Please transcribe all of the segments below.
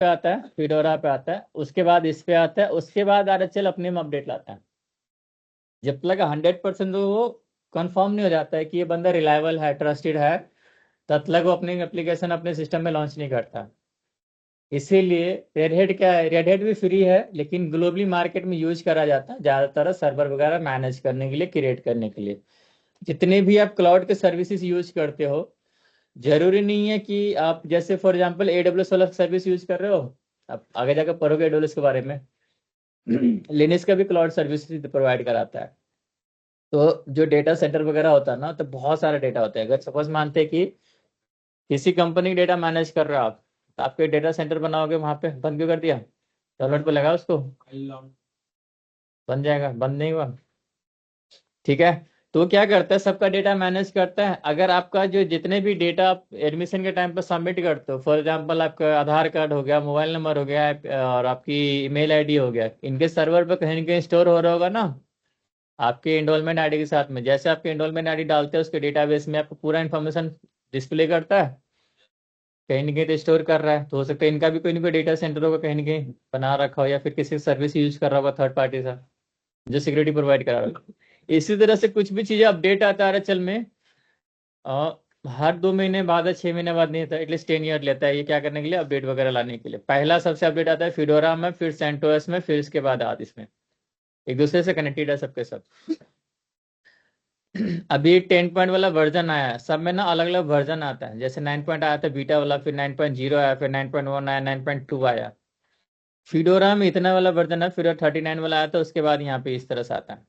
पे आता है, फिडोरा पे आता है, उसके बाद इस पे आता है, उसके बाद आरएचएल अपने में अपडेट लाता है। जब तक 100% वो कंफर्म नहीं हो जाता है कि ये बंदा रिलायबल है, ट्रस्टेड है, तब तक वो अपनी एप्लीकेशन अपने सिस्टम में लॉन्च नहीं करता। इसीलिए रेड हेड क्या है, रेड हेड भी फ्री है, लेकिन ग्लोबली मार्केट में यूज करा जाता है ज़्यादातर सर्वर वगैरह मैनेज करने के लिए, क्रिएट करने के लिए। जितने भी आप क्लाउड के सर्विसेज यूज करते हो, जरूरी नहीं है कि आप जैसे फॉर एग्जांपल एडब्ल्यूएस वाला सर्विस यूज कर रहे हो, आप आगे जाकर पढ़ोगे एडब्ल्यूएस के बारे में। लिनक्स का भी क्लाउड सर्विस प्रोवाइड कराता है। तो जो डेटा सेंटर वगैरह होता है ना, तो बहुत सारा डेटा होता है। अगर सपोज मानते हैं कि किसी कंपनी डेटा मैनेज कर रहे हो आप, तो आपके डेटा सेंटर बनाओगे वहां पे, बंद क्यों कर दिया? डाउनलोड पे लगा उसको, बन जाएगा, बंद नहीं हुआ। ठीक है। तो वो क्या करता है, सबका डेटा मैनेज करता है। अगर आपका जो जितने भी डेटा आप एडमिशन के टाइम पर सबमिट करते हो, फॉर एग्जांपल आपका आधार कार्ड हो गया, मोबाइल नंबर हो गया, और आपकी ईमेल आईडी हो गया, इनके सर्वर पर कहीं ना कहीं स्टोर हो रहा होगा ना, आपके एनरोलमेंट आईडी के साथ में। जैसे आपके एनरोलमेंट आईडी डालते हैं उसके डेटाबेस में, आपको पूरा इन्फॉर्मेशन डिस्प्ले करता है, कहीं ना कहीं तो स्टोर कर रहा है। तो हो सकता है इनका भी कोई ना कोई डेटा सेंटर होगा कहीं ना कहीं बना रखा हो, या फिर किसी सर्विस यूज कर रहा होगा थर्ड पार्टी से, जो सिक्योरिटी प्रोवाइड करा रहा है। इसी तरह से कुछ भी चीजें अपडेट आता है चल में, अ, हर 2 महीने बाद या 6 महीने बाद नहीं होता, एटलीस्ट 10 ईयर लेता है ये क्या करने के लिए, अपडेट वगैरह लाने के लिए। पहला सबसे अपडेट आता है फिडोरा में, फिर सेंटोस में, फिर इसके बाद आद इसमें। एक दूसरे से कनेक्टेड है सबके सब। अभी 10 पॉइंट वाला वर्जन आया है, सब में ना अलग अलग वर्जन आता है। जैसे 9 पॉइंट आया था बीटा वाला, फिर 9.0 आया, फिर 9.1 आया, 9.2 आया। फिडोरा में इतना वाला वर्जन है, फिर 39 वाला आया था, उसके बाद यहाँ पे इस तरह से आता है।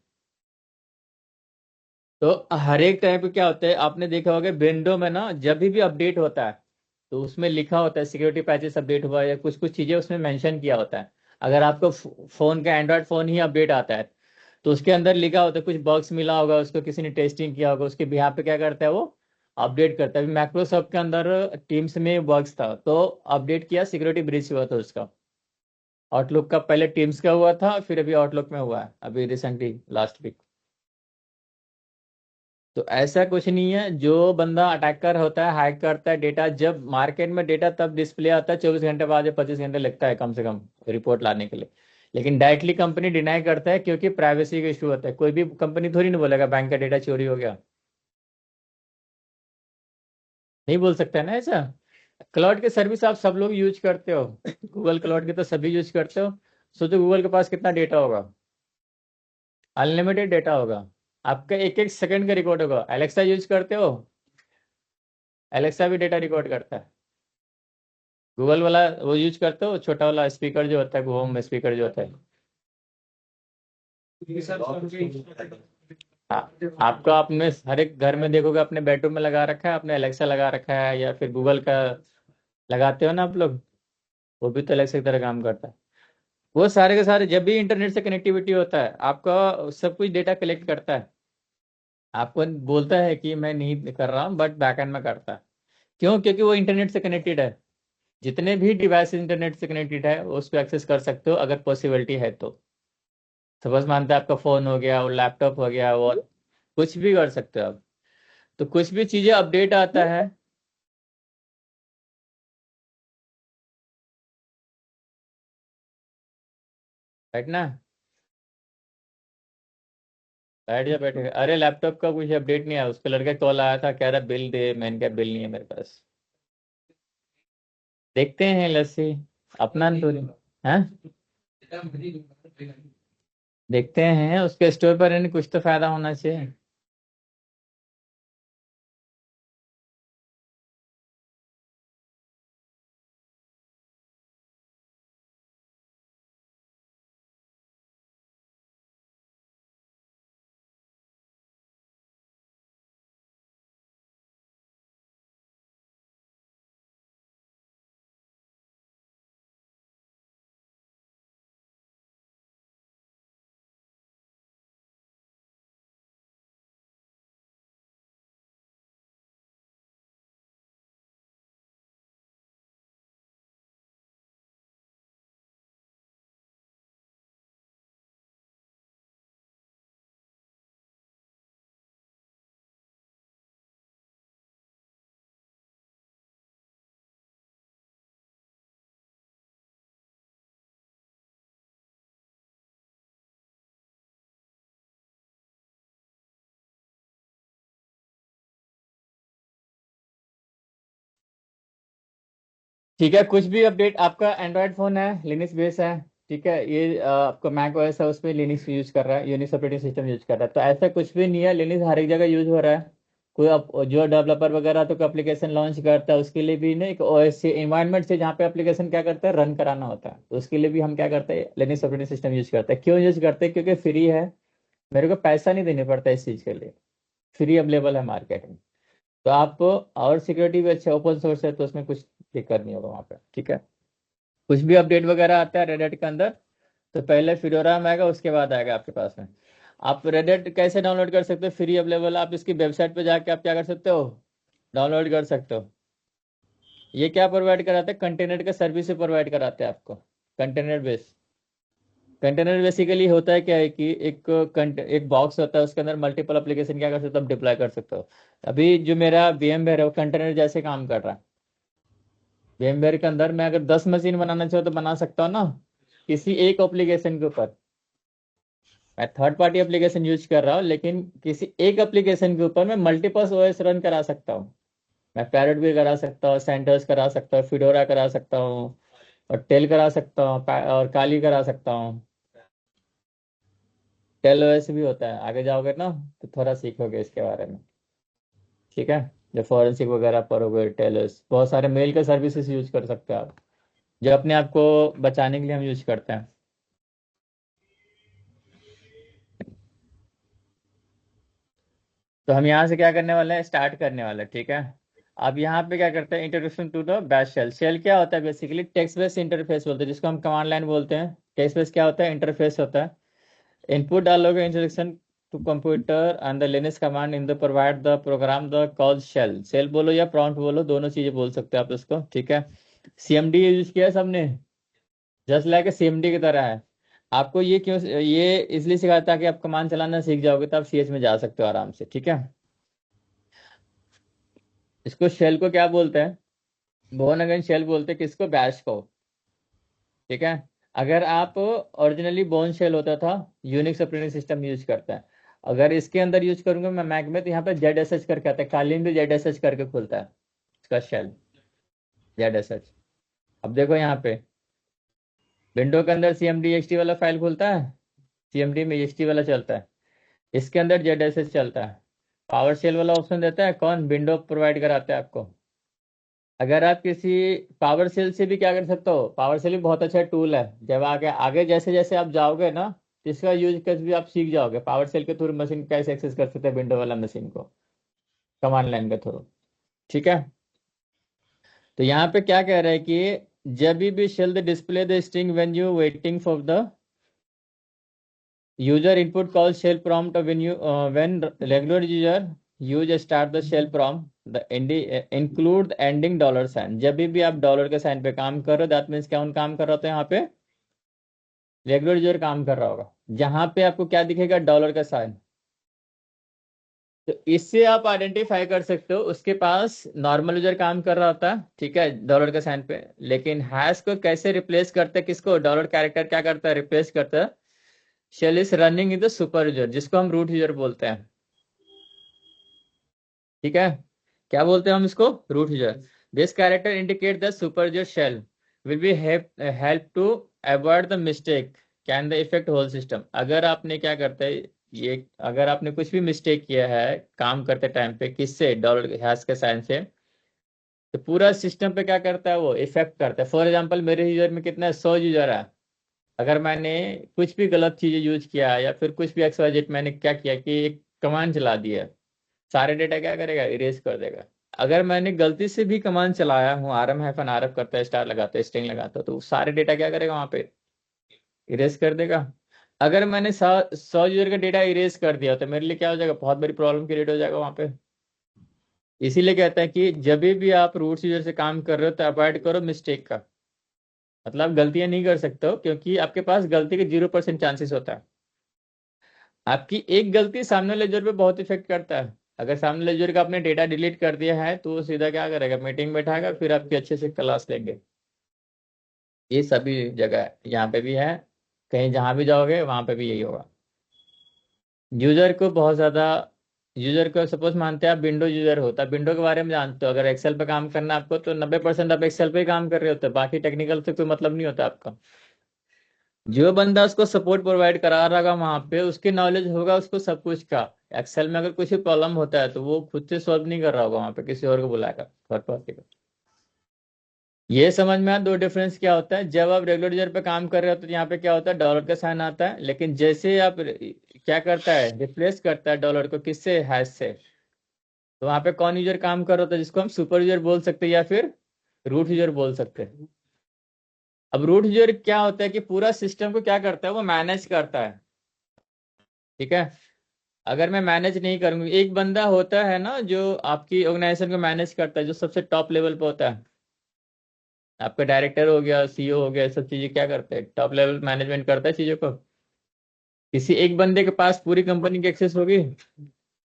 तो हर एक टाइप पे क्या होता है, आपने देखा होगा विंडो में ना, जब भी अपडेट होता है तो उसमें लिखा होता है सिक्योरिटी पैचेस अपडेट हुआ, या कुछ कुछ चीजें उसमें मेंशन किया होता है। अगर आपको फोन का एंड्रॉयड फोन ही अपडेट आता है, तो उसके अंदर लिखा होता है, कुछ बग्स मिला होगा उसको, किसी ने टेस्टिंग किया होगा, उसके बिहाफ पे क्या करता है वो, अपडेट करता है। अभी माइक्रोसॉफ्ट के अंदर टीम्स में बग्स था, तो अपडेट किया, सिक्योरिटी ब्रीच हुआ था उसका। आउटलुक का पहले टीम्स का हुआ था, फिर अभी आउटलुक में हुआ है, अभी रिसेंटली लास्ट वीक। तो ऐसा कुछ नहीं है, जो बंदा अटैकर होता है, हैक करता है डेटा, जब मार्केट में डेटा तब डिस्प्ले आता है 24 घंटे बाद या 25 घंटे लगता है कम से कम रिपोर्ट लाने के लिए। लेकिन डायरेक्टली कंपनी डिनाई करता है, क्योंकि प्राइवेसी का इशू होता है। कोई भी कंपनी थोड़ी नहीं बोलेगा बैंक का डेटा चोरी हो गया, नहीं बोल सकता है ना ऐसा। क्लाउड के सर्विस आप सब लोग यूज करते हो, गूगल क्लाउड के तो सभी यूज करते हो। सोचो गूगल के पास कितना डेटा होगा, अनलिमिटेड डेटा होगा। आपका एक एक सेकंड का रिकॉर्ड होगा। एलेक्सा यूज करते हो, एलेक्सा भी डेटा रिकॉर्ड करता है। गूगल वाला वो यूज करते हो, छोटा वाला स्पीकर जो होता है, होम स्पीकर जो होता है। हाँ, आपका आपने हर एक घर में देखोगे, अपने बेडरूम में लगा रखा है, आपने एलेक्सा लगा रखा है, या फिर गूगल का लगाते हो ना आप लोग, वो भी तो एलेक्सा की तरह काम करता है। वो सारे के सारे जब भी इंटरनेट से कनेक्टिविटी होता है, आपका सब कुछ डेटा कलेक्ट करता है। आपको बोलता है कि मैं नहीं कर रहा हूँ, बट बैकएंड में करता है। क्यों? क्योंकि वो इंटरनेट से कनेक्टेड है। जितने भी डिवाइस इंटरनेट से कनेक्टेड है, उस पर एक्सेस कर सकते हो अगर पॉसिबिलिटी है तो। सपोज मानते हैं आपका फोन हो गया और लैपटॉप हो गया, और कुछ भी कर सकते हो आप। तो कुछ भी चीजें अपडेट आता है। राइट ना? बैठ जा, बैठे। अरे लैपटॉप का कुछ अपडेट नहीं आया, उस पर लड़का कॉल आया था, कह रहा बिल दे। मैंने कहा बिल नहीं है मेरे पास। देखते हैं लस्सी, अपना तो है। देखते हैं उसके स्टोर पर, यानी कुछ तो फायदा होना चाहिए। ठीक है। कुछ भी अपडेट, आपका एंड्रॉयड फोन है, लिनक्स बेस है, ठीक है, ये आपका मैक ओएस है, उसमें लिनक्स यूज कर रहा है, यूनिक्स ऑपरेटिंग सिस्टम यूज कर रहा है, तो ऐसा कुछ भी नहीं है, लिनक्स हर एक जगह यूज हो रहा है। कोई जो डेवलपर वगैरह तो कोई एप्लीकेशन लॉन्च करता है, उसके लिए भी ना एक ओएस से इन्वायरमेंट से, जहाँ पे एप्लीकेशन क्या करता है, रन कराना होता है, तो उसके लिए भी हम क्या करते हैं, लिनक्स ऑपरेटिंग सिस्टम यूज करते हैं। क्यों यूज करते हैं? क्योंकि फ्री है, मेरे को पैसा नहीं देने पड़ता इस चीज़ के लिए, फ्री अवेलेबल है मार्केट में। तो आप, और सिक्योरिटी भी अच्छा, ओपन सोर्स है, तो उसमें कुछ दिक्कत नहीं होगा वहाँ पे, ठीक है। कुछ भी अपडेट वगैरह आता है रेडिट के अंदर, तो पहले फिडोरा में आएगा, उसके बाद आएगा आपके पास में। आप रेडिट कैसे डाउनलोड कर सकते हो? फ्री अवेलेबल, आप इसकी वेबसाइट पे जाके आप क्या कर सकते हो, डाउनलोड कर सकते हो। ये क्या प्रोवाइड कराते हैं? कंटेनर का सर्विस प्रोवाइड कराते हैं आपको, कंटेनर बेस। कंटेनर बेसिकली होता है क्या है कि एक बॉक्स होता है, उसके अंदर मल्टीपल एप्लीकेशन क्या कर सकते हो, आप डिप्लॉय कर सकते हो। अभी जो मेरा VMware है, वो कंटेनर जैसे काम कर रहा है। VMware के अंदर मैं अगर 10 मशीन बनाना चाहूँ तो बना सकता हूँ ना, किसी एक एप्लीकेशन के ऊपर। मैं थर्ड पार्टी एप्लीकेशन यूज कर रहा हूँ, लेकिन किसी एक एप्लीकेशन के ऊपर मैं मल्टीपल ओएस रन करा सकता हूँ। मैं पैरेट भी करा सकता हूँ, सेंटर्स करा सकता हूँ, फिडोरा करा सकता हूँ, और टेल करा सकता हूँ, और काली करा सकता हूँ। टेल ओएस भी होता है, आगे जाओगे ना तो थोड़ा सीखोगे इसके बारे में, ठीक है। जो फॉरेंसिक वगैरह पढ़ोगे, टेल ओएस, बहुत सारे मेल के सर्विसेज यूज कर सकते हो आप, जो अपने आप को बचाने के लिए हम यूज करते हैं। तो हम यहाँ से क्या करने वाले हैं, स्टार्ट करने वाले हैं, ठीक है। अब यहाँ पे क्या करते हैं, introduction to the bash shell. Shell क्या होता है? बेसिकली टेक्स्ट बेस इंटरफेस बोलते हैं, जिसको हम कमांड लाइन बोलते हैं। टेक्स्ट बेस क्या होता है? इंटरफेस होता है। इनपुट डालोगे, instruction to computer and the Linux command in the provide the program the call shell. Shell बोलो या प्रॉम्प्ट बोलो, दोनों चीजें बोल सकते हो आप इसको, ठीक है। CMD यूज किया है सबने, जस्ट लाइक CMD की तरह है। आपको ये क्यों, ये इसलिए सिखाता है ताकि आप कमांड चलाना सीख जाओगे, तो आप CS में जा सकते हो आराम से, ठीक है। इसको शेल को क्या बोलते हैं? बोर्न अगेन शेल बोलते हैं किसको? बैश को, ठीक है। अगर आप ओरिजिनली बोर्न शेल होता था, यूनिक्स ऑपरेटिंग सिस्टम यूज करता है। अगर इसके अंदर यूज करूंगा मैं मैक में, तो यहाँ पे ZSH करके आता है, कालीन भी ZSH करके खुलता है इसका शेल, ZSH। अब देखो यहाँ पे विंडो के अंदर CMD ext वाला फाइल खुलता है, CMD में ext वाला चलता है, इसके अंदर ZSH चलता है। पावर शेल वाला ऑप्शन देता है कौन? विंडो प्रोवाइड कराता है आपको। अगर आप किसी पावर सेल से भी क्या कर सकते हो, पावर सेल भी बहुत अच्छा टूल है, जब आगे आगे जैसे जैसे आप जाओगे ना, तो इसका यूज कैसे भी आप सीख जाओगे, पावर सेल के थ्रू मशीन कैसे एक्सेस कर सकते हैं, विंडो वाला मशीन को कमांड लाइन के थ्रू, ठीक है। तो यहाँ पे क्या कह रहा है कि जब भी shell the display the string when you waiting for the user input call shell prompt, when regular user use start the shell prompt the include ending dollar sign. जब भी आप डॉलर के साइन पे काम कर रहे हो, दैट मीन्स क्या उन काम कर रहा होता है यहाँ पे, रेगुलर यूजर काम कर रहा होगा, जहां पे आपको क्या दिखेगा, डॉलर का साइन। तो इससे आप आइडेंटिफाई कर सकते हो उसके पास नॉर्मल यूजर काम कर रहा होता है, ठीक है, डॉलर के साइन पे, लेकिन हैश को कैसे रिप्लेस करते हैं, किसको? डॉलर कैरेक्टर क्या करता है, रिप्लेस करता है। Shell is running in the super user, जिसको हम रूट यूजर बोलते हैं, ठीक है। क्या बोलते हैं हम इसको? Root user. This character indicate the super user shell will be help to avoid the mistake can the effect whole system. अगर आपने क्या करते हैं, ये अगर आपने कुछ भी मिस्टेक किया है काम करते टाइम पे, किससे? डॉलर हैश के साइन से, तो पूरा सिस्टम पे क्या करता है, वो इफेक्ट करता है। फॉर एग्जांपल मेरे यूजर में कितना है, 100 यूजर है। अगर मैंने कुछ भी गलत चीजें यूज किया, या फिर कुछ भी XYZ मैंने क्या किया कि एक कमांड चला दिया, सारे डेटा क्या करेगा, इरेज कर देगा। अगर मैंने गलती से भी कमांड चलाया हूँ, RM-RF करता है, स्टार लगाता है, स्ट्रिंग लगाता है, तो वो सारे डेटा क्या करेगा वहां पे, इरेज कर देगा। अगर मैंने 100 यूजर का डेटा इरेज कर दिया, तो मेरे लिए क्या हो जाएगा, बहुत बड़ी प्रॉब्लम क्रिएट हो जाएगा वहां पे। इसीलिए कहता है कि जब भी आप रूट यूजर से काम कर रहे हो, तो अवॉइड करो मिस्टेक का, मतलब गलतियां नहीं कर सकते हो, क्योंकि आपके पास गलती के 0% चांसेस होता है। आपकी एक गलती सामने वाले यूजर पे बहुत इफेक्ट करता है। अगर सामने वाले यूजर का आपने डेटा डिलीट कर दिया है, तो वो सीधा क्या करेगा, मीटिंग बैठाएगा, फिर आपकी अच्छे से क्लास लेंगे। ये सभी जगह है, यहाँ पे भी है, कहीं जहां भी जाओगे वहां पे भी यही होगा। यूजर को बहुत ज्यादा यूजर को सपोज मानते हैं आप विंडो यूजर होता है, विंडो के बारे में जानते हो, अगर एक्सेल पे काम करना है आपको तो 90% आप एक्सेल पे ही काम कर रहे होते हैं, बाकी टेक्निकल से कोई मतलब नहीं होता आपका। जो बंदा उसको सपोर्ट प्रोवाइड करा रहा होगा वहां पे, उसकी नॉलेज होगा उसको सब कुछ का। एक्सेल में अगर कुछ भी प्रॉब्लम होता है तो वो खुद से सॉल्व नहीं कर रहा होगा, वहां पे किसी और को बुलाएगा, थर्ड पार्टी को। ये समझ में आया दो डिफरेंस क्या होता है। जब आप रेगुलर यूजर पे काम कर रहे हो तो यहाँ पे क्या होता है, डॉलर का साइन आता है, लेकिन जैसे आप क्या करता है, रिप्लेस करता है डॉलर को किससे, हैश से, तो वहां पे कौन यूजर काम कर रहा होता है, जिसको हम सुपर यूजर बोल सकते हैं या फिर रूट यूजर बोल सकते हैं। अब रूट यूजर क्या होता है कि पूरा सिस्टम को क्या करता है, वो मैनेज करता है। ठीक है। अगर मैं मैनेज नहीं करूंगी, एक बंदा होता है ना जो आपकी ऑर्गेनाइजेशन को मैनेज करता है, जो सबसे टॉप लेवल पे होता है, आपका डायरेक्टर हो गया, सीईओ हो गया, ये सब चीजें क्या करते हैं, टॉप लेवल मैनेजमेंट करता है चीजों को। किसी एक बंदे के पास पूरी कंपनी की एक्सेस होगी,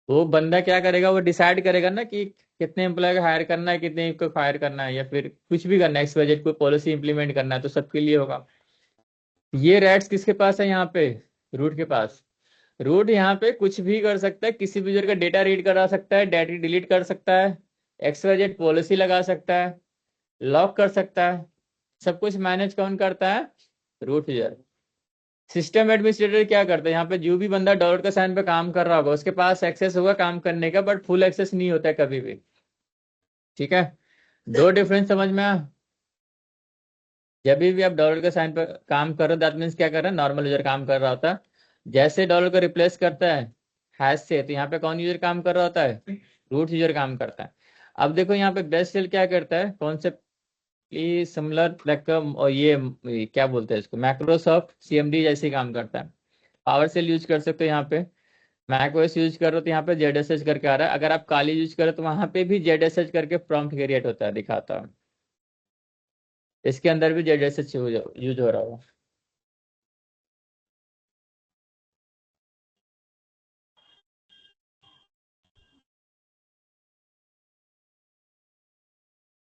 वो बंदा क्या करेगा, वो डिसाइड करेगा ना कि कितने एम्प्लॉय को हायर करना है, कितने को फायर करना है, या फिर कुछ भी करना है, इस वजह कोई पॉलिसी इंप्लीमेंट करना है, तो सबके लिए होगा। ये राइट्स किसके पास है यहाँ पे, रूट के पास। रूट यहाँ पे कुछ भी कर सकता है, किसी भी यूजर का डेटा रीड करा सकता है, डाटा डिलीट कर सकता है, XYZ पॉलिसी लगा सकता है, लॉक कर सकता है, सब कुछ मैनेज कौन करता है, रूट यूजर। सिस्टम एडमिनिस्ट्रेटर क्या करता है, यहाँ पे जो भी बंदा डॉलर का साइन पे काम कर रहा होगा उसके पास एक्सेस होगा काम करने का, बट फुल एक्सेस नहीं होता है कभी भी। ठीक है। दो डिफरेंस समझ में आया। जब भी आप डॉलर के साइन पे काम कर रहे हो दैट मीन्स क्या कर रहा है, नॉर्मल यूजर काम कर रहा होता है। जैसे डॉलर को रिप्लेस करता है हैश से, तो यहाँ पे कौन यूजर काम कर रहा होता है, रूट यूजर काम करता है। अब देखो यहाँ पे बेस्ट सेल क्या करता है, कॉन्सेप्टली सिमिलर लाइक, और ये क्या बोलते हैं इसको, माइक्रोसॉफ्ट CMD जैसे ही काम करता है। पावर सेल यूज कर सकते हो यहाँ पे, मैक ओएस यूज करो तो यहाँ पे ZSH करके आ रहा है, अगर आप काली यूज करो तो वहां पे भी ZSH करके प्रॉम्प्ट क्रिएट होता है, दिखाता है। इसके अंदर भी ZSH यूज हो रहा होगा।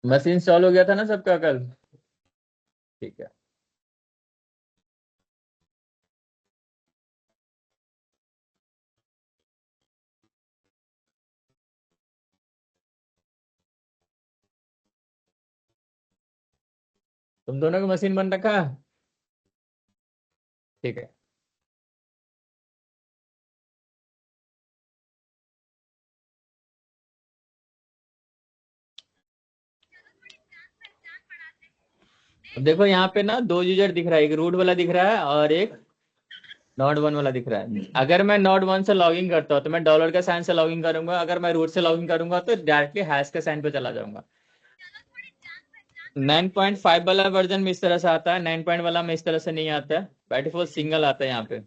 मशीन सॉल्व हो गया था ना सबका कल। ठीक है। तुम दोनों का मशीन बन रखा है? ठीक है। अब देखो यहाँ पे ना दो यूजर दिख रहा है, एक रूट वाला दिख रहा है और एक नॉट वन वाला दिख रहा है। अगर मैं नॉट वन से लॉगिन करता हूँ तो मैं डॉलर का साइन से लॉगिन करूंगा, अगर मैं रूट से लॉगिन करूंगा तो डायरेक्टली हैश के साइन पे चला जाऊंगा। 9.5 वाला वर्जन में इस तरह से आता है, 9 पॉइंट वाला में इस तरह से नहीं आता है, बाय डिफॉल्ट सिंगल आता है यहाँ पे।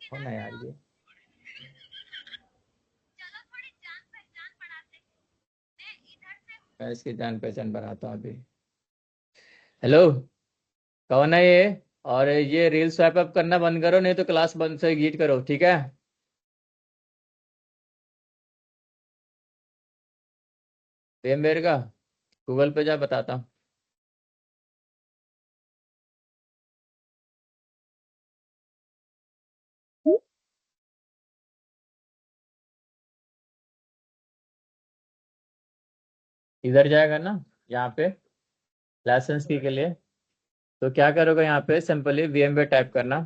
कौन है यार ये, मैं इसकी जान पहचान बनाता हूँ अभी। हेलो, कौन है ये? और ये रील स्वैप अप करना बंद करो, नहीं तो क्लास बंद से गीट करो, ठीक है। वेमवेयर का गूगल पे जा, बताता हूँ। इधर जाएगा ना, यहाँ पे लाइसेंस की के लिए, तो क्या करोगे, यहाँ पे सिंपली VMware टाइप करना,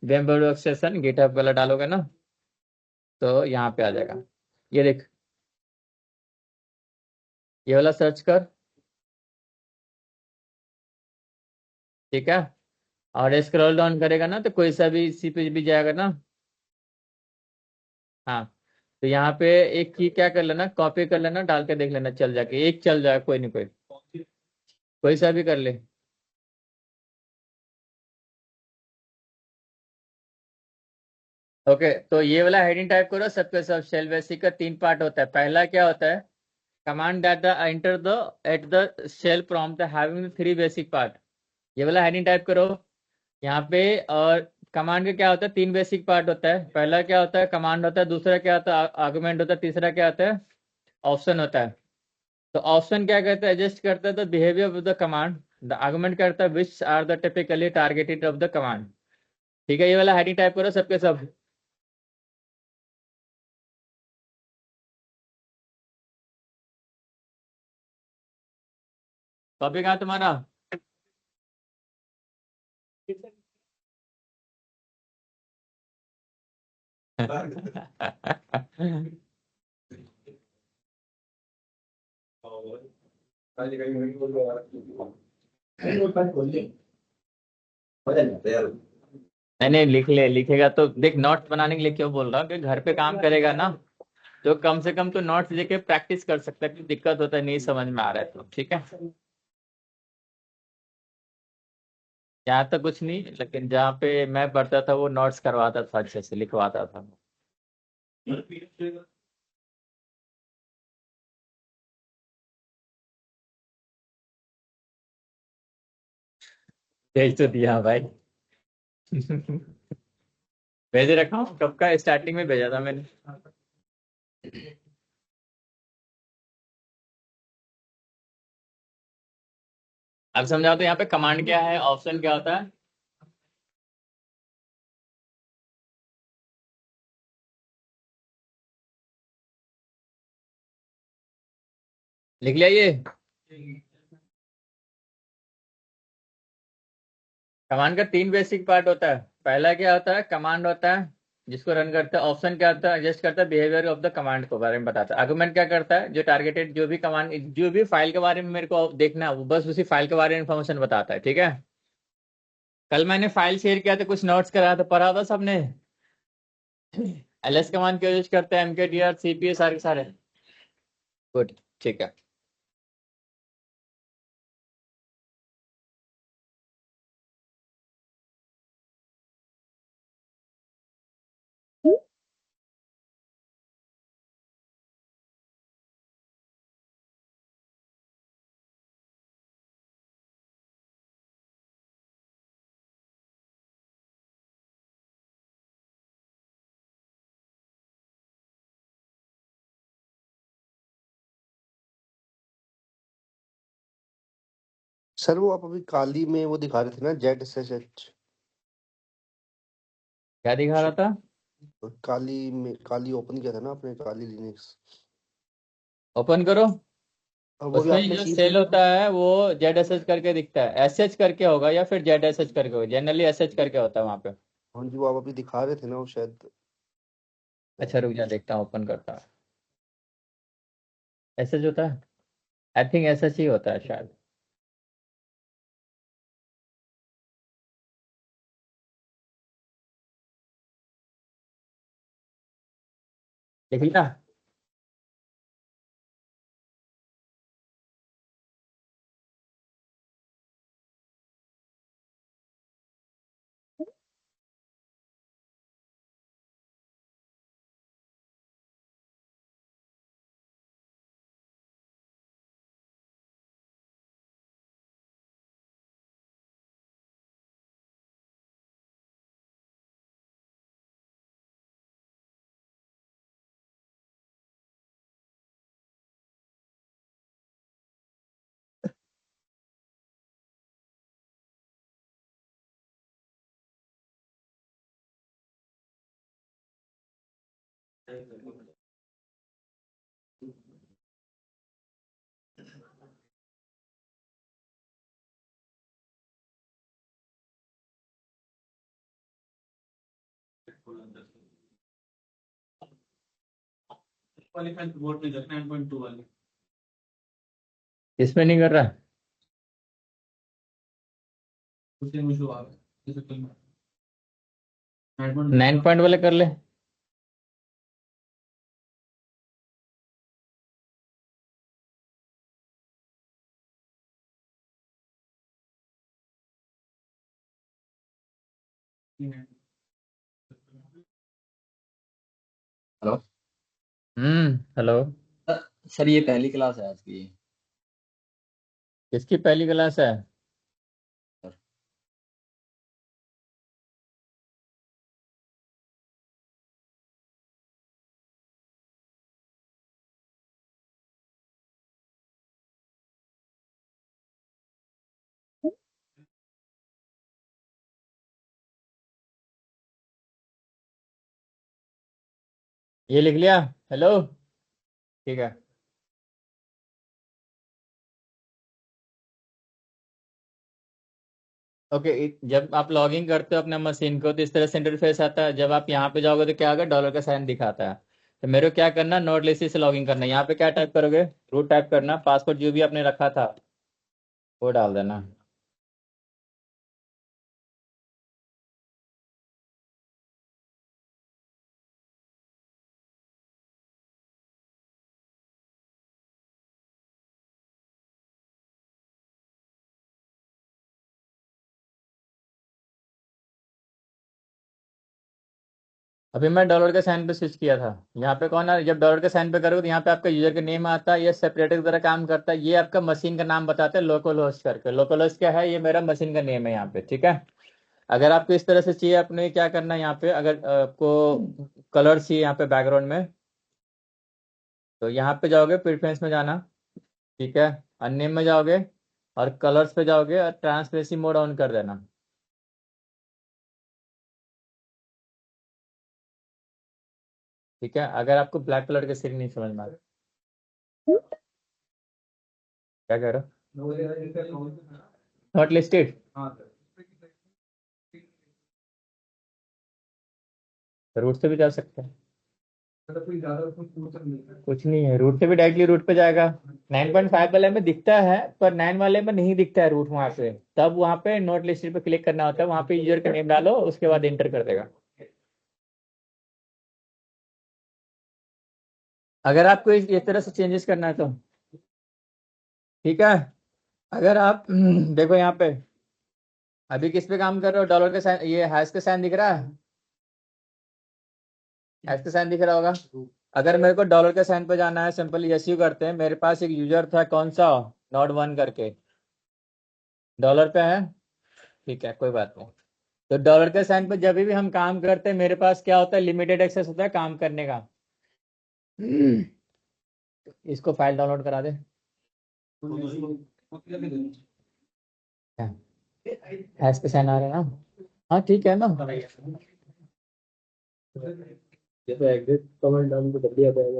VMware वर्कस्टेशन गिटहब वाला डालोगे ना, तो यहाँ पे आ जाएगा। ये देख, ये वाला सर्च कर। ठीक है। और स्क्रॉल डाउन करेगा ना तो कोई सा भी इसी पे भी जाएगा ना। हाँ, तो यहाँ पे एक की क्या कर लेना, कॉपी कर लेना, डाल के देख लेना, चल जाके एक चल जाए, कोई नहीं कोई, कोई सा भी कर ले। ओके, तो ये वाला हेडिंग टाइप करो, सबके सब शेल बेसिक का तीन पार्ट होता है। पहला क्या होता है, command data enter the at the shell prompt having three basic part, ये वाला हेडिंग टाइप करो यहाँ पे। और कमांड का क्या होता है, तीन बेसिक पार्ट होता है। पहला क्या होता है, कमांड होता है, दूसरा क्या होता है, आर्गुमेंट होता है, तीसरा क्या होता है, ऑप्शन होता है। तो ऑप्शन क्या कहता है, एडजस्ट करता है the behaviour of the command, the argument करता है which are the typically targeted of the command. ठीक है, ये वाला हेडिंग टाइप करो सबके सब। टॉपिक कहाँ तुम्हारा? नहीं नहीं, लिख ले, लिखेगा तो देख, नोट्स बनाने के लिए क्यों बोल रहा हूँ कि घर पे काम करेगा ना, तो कम से कम तो नोट्स लेके प्रैक्टिस कर सकता है, कि दिक्कत होता है नहीं समझ में आ रहा है तो, ठीक है। यहाँ तो कुछ नहीं, लेकिन जहाँ पे मैं पढ़ता था वो नोट्स करवाता था, अच्छे से लिखवाता था। भेज तो दिया भाई। भेज रखा हूँ, कब का, स्टार्टिंग में भेजा था मैंने। अब समझाओ तो, यहाँ पे कमांड क्या है, ऑप्शन क्या होता है? लिख लिया ये? कमांड का तीन बेसिक पार्ट होता है। पहला क्या होता है, कमांड होता है जिसको रन करता है। ऑप्शन क्या होता है, एडजस्ट करता है बिहेवियर ऑफ द कमांड को बारे में बताता है। आर्गुमेंट क्या करता है, जो टारगेटेड जो भी कमांड, जो भी फाइल के बारे में मेरे को देखना है, वो बस उसी फाइल के बारे में इंफॉर्मेशन बताता है, ठीक है। कल मैंने फाइल शेयर किया था, कुछ नोट्स कराया था, पढ़ा था सबने। एलएस कमांड क्यों यूज करते हैं, एमकेडीआर सीपीए सारे के सारे। गुड, ठीक है। सर वो आप अभी काली में वो दिखा रहे थे ना, जेड एस एस एच। क्या दिखा रहा था? काली में, काली ओपन किया था ना आपने, काली लिनक्स। ओपन करो। और वो भी उसमें आपने जो की सेल होता है वो जेड एस एच करके दिखता है, एस एच करके होगा या फिर जेड एस एच करके होगा, जनरली एस एच करके होता है वहां पे। हाँ जी, वो आप अभी दिखा रहे थे ना, वो शायद। अच्छा रुक जा, देखता हूँ, ओपन करता है। एस एच होता है, आई थिंक एस एच ही होता है शायद। देख लिया? इसमें नहीं कर रहा? 9 पॉइंट वाले कर ले। Hello hello. सर, ये पहली क्लास है आज की। किसकी पहली क्लास है? सर ये लिख लिया। हेलो। ठीक है। ओके। जब आप लॉगिन करते हो अपना मशीन को तो इस तरह से इंटरफेस आता है। जब आप यहाँ पे जाओगे तो क्या होगा, डॉलर का साइन दिखाता है। तो मेरे को क्या करना, नोट लिस्ट से लॉगिन करना है। यहाँ पे क्या टाइप करोगे, रूट टाइप करना, पासवर्ड जो भी आपने रखा था वो डाल देना। अभी मैं डॉलर के साइन पे स्विच किया था। यहाँ पे कौन है, जब डॉलर के साइन पे करोगे तो यहाँ पे आपका यूजर का नेम आता है। ये सेपरेटर की तरह काम करता है। ये आपका मशीन का नाम बताता है लोकल होस्ट करके। लोकल होस्ट क्या है, ये मेरा मशीन का नेम है यहाँ पे। ठीक है। अगर आपको इस तरह से चाहिए, आपने क्या करना है, यहाँ पे अगर आपको कलर चाहिए यहाँ पे बैकग्राउंड में, तो यहाँ पे जाओगे, प्रेफरेंस में जाना। ठीक है। अननेम में जाओगे और कलर्स पे जाओगे और ट्रांसपेरेंसी मोड ऑन कर देना। ठीक है। अगर आपको ब्लैक कलर के सीन नहीं समझ में आ रहा, क्या कह रहे हो, नॉट लिस्टेड। रूट से भी जा सकते हैं। कुछ नहीं है, रूट से भी डायरेक्टली रूट पे जाएगा। 9.5 वाले में दिखता है पर 9 वाले में नहीं दिखता है रूट वहां पे। तब वहां पे नोट लिस्टेड पे क्लिक करना होता है। वहां पे यूजर का नेम डालो, उसके बाद एंटर कर देगा। अगर आपको इस तरह से चेंजेस करना है तो ठीक है। अगर आप देखो यहाँ पे, अभी किस पे काम कर रहे हो, डॉलर का साइन, ये हैश का साइन दिख रहा है, हैश का साइन दिख रहा होगा। अगर मेरे को डॉलर के साइन पे जाना है, सिंपल यस यू करते हैं। मेरे पास एक यूजर था, कौन सा, नॉट वन करके, डॉलर पे है। ठीक है, कोई बात नहीं। तो डॉलर के साइन पे जब भी हम काम करते हैं, मेरे पास क्या होता है, लिमिटेड एक्सेस होता है काम करने का। इसको फाइल डाउनलोड करा दे। हैश पे साइन आ रहा है ना। हाँ ठीक है ना।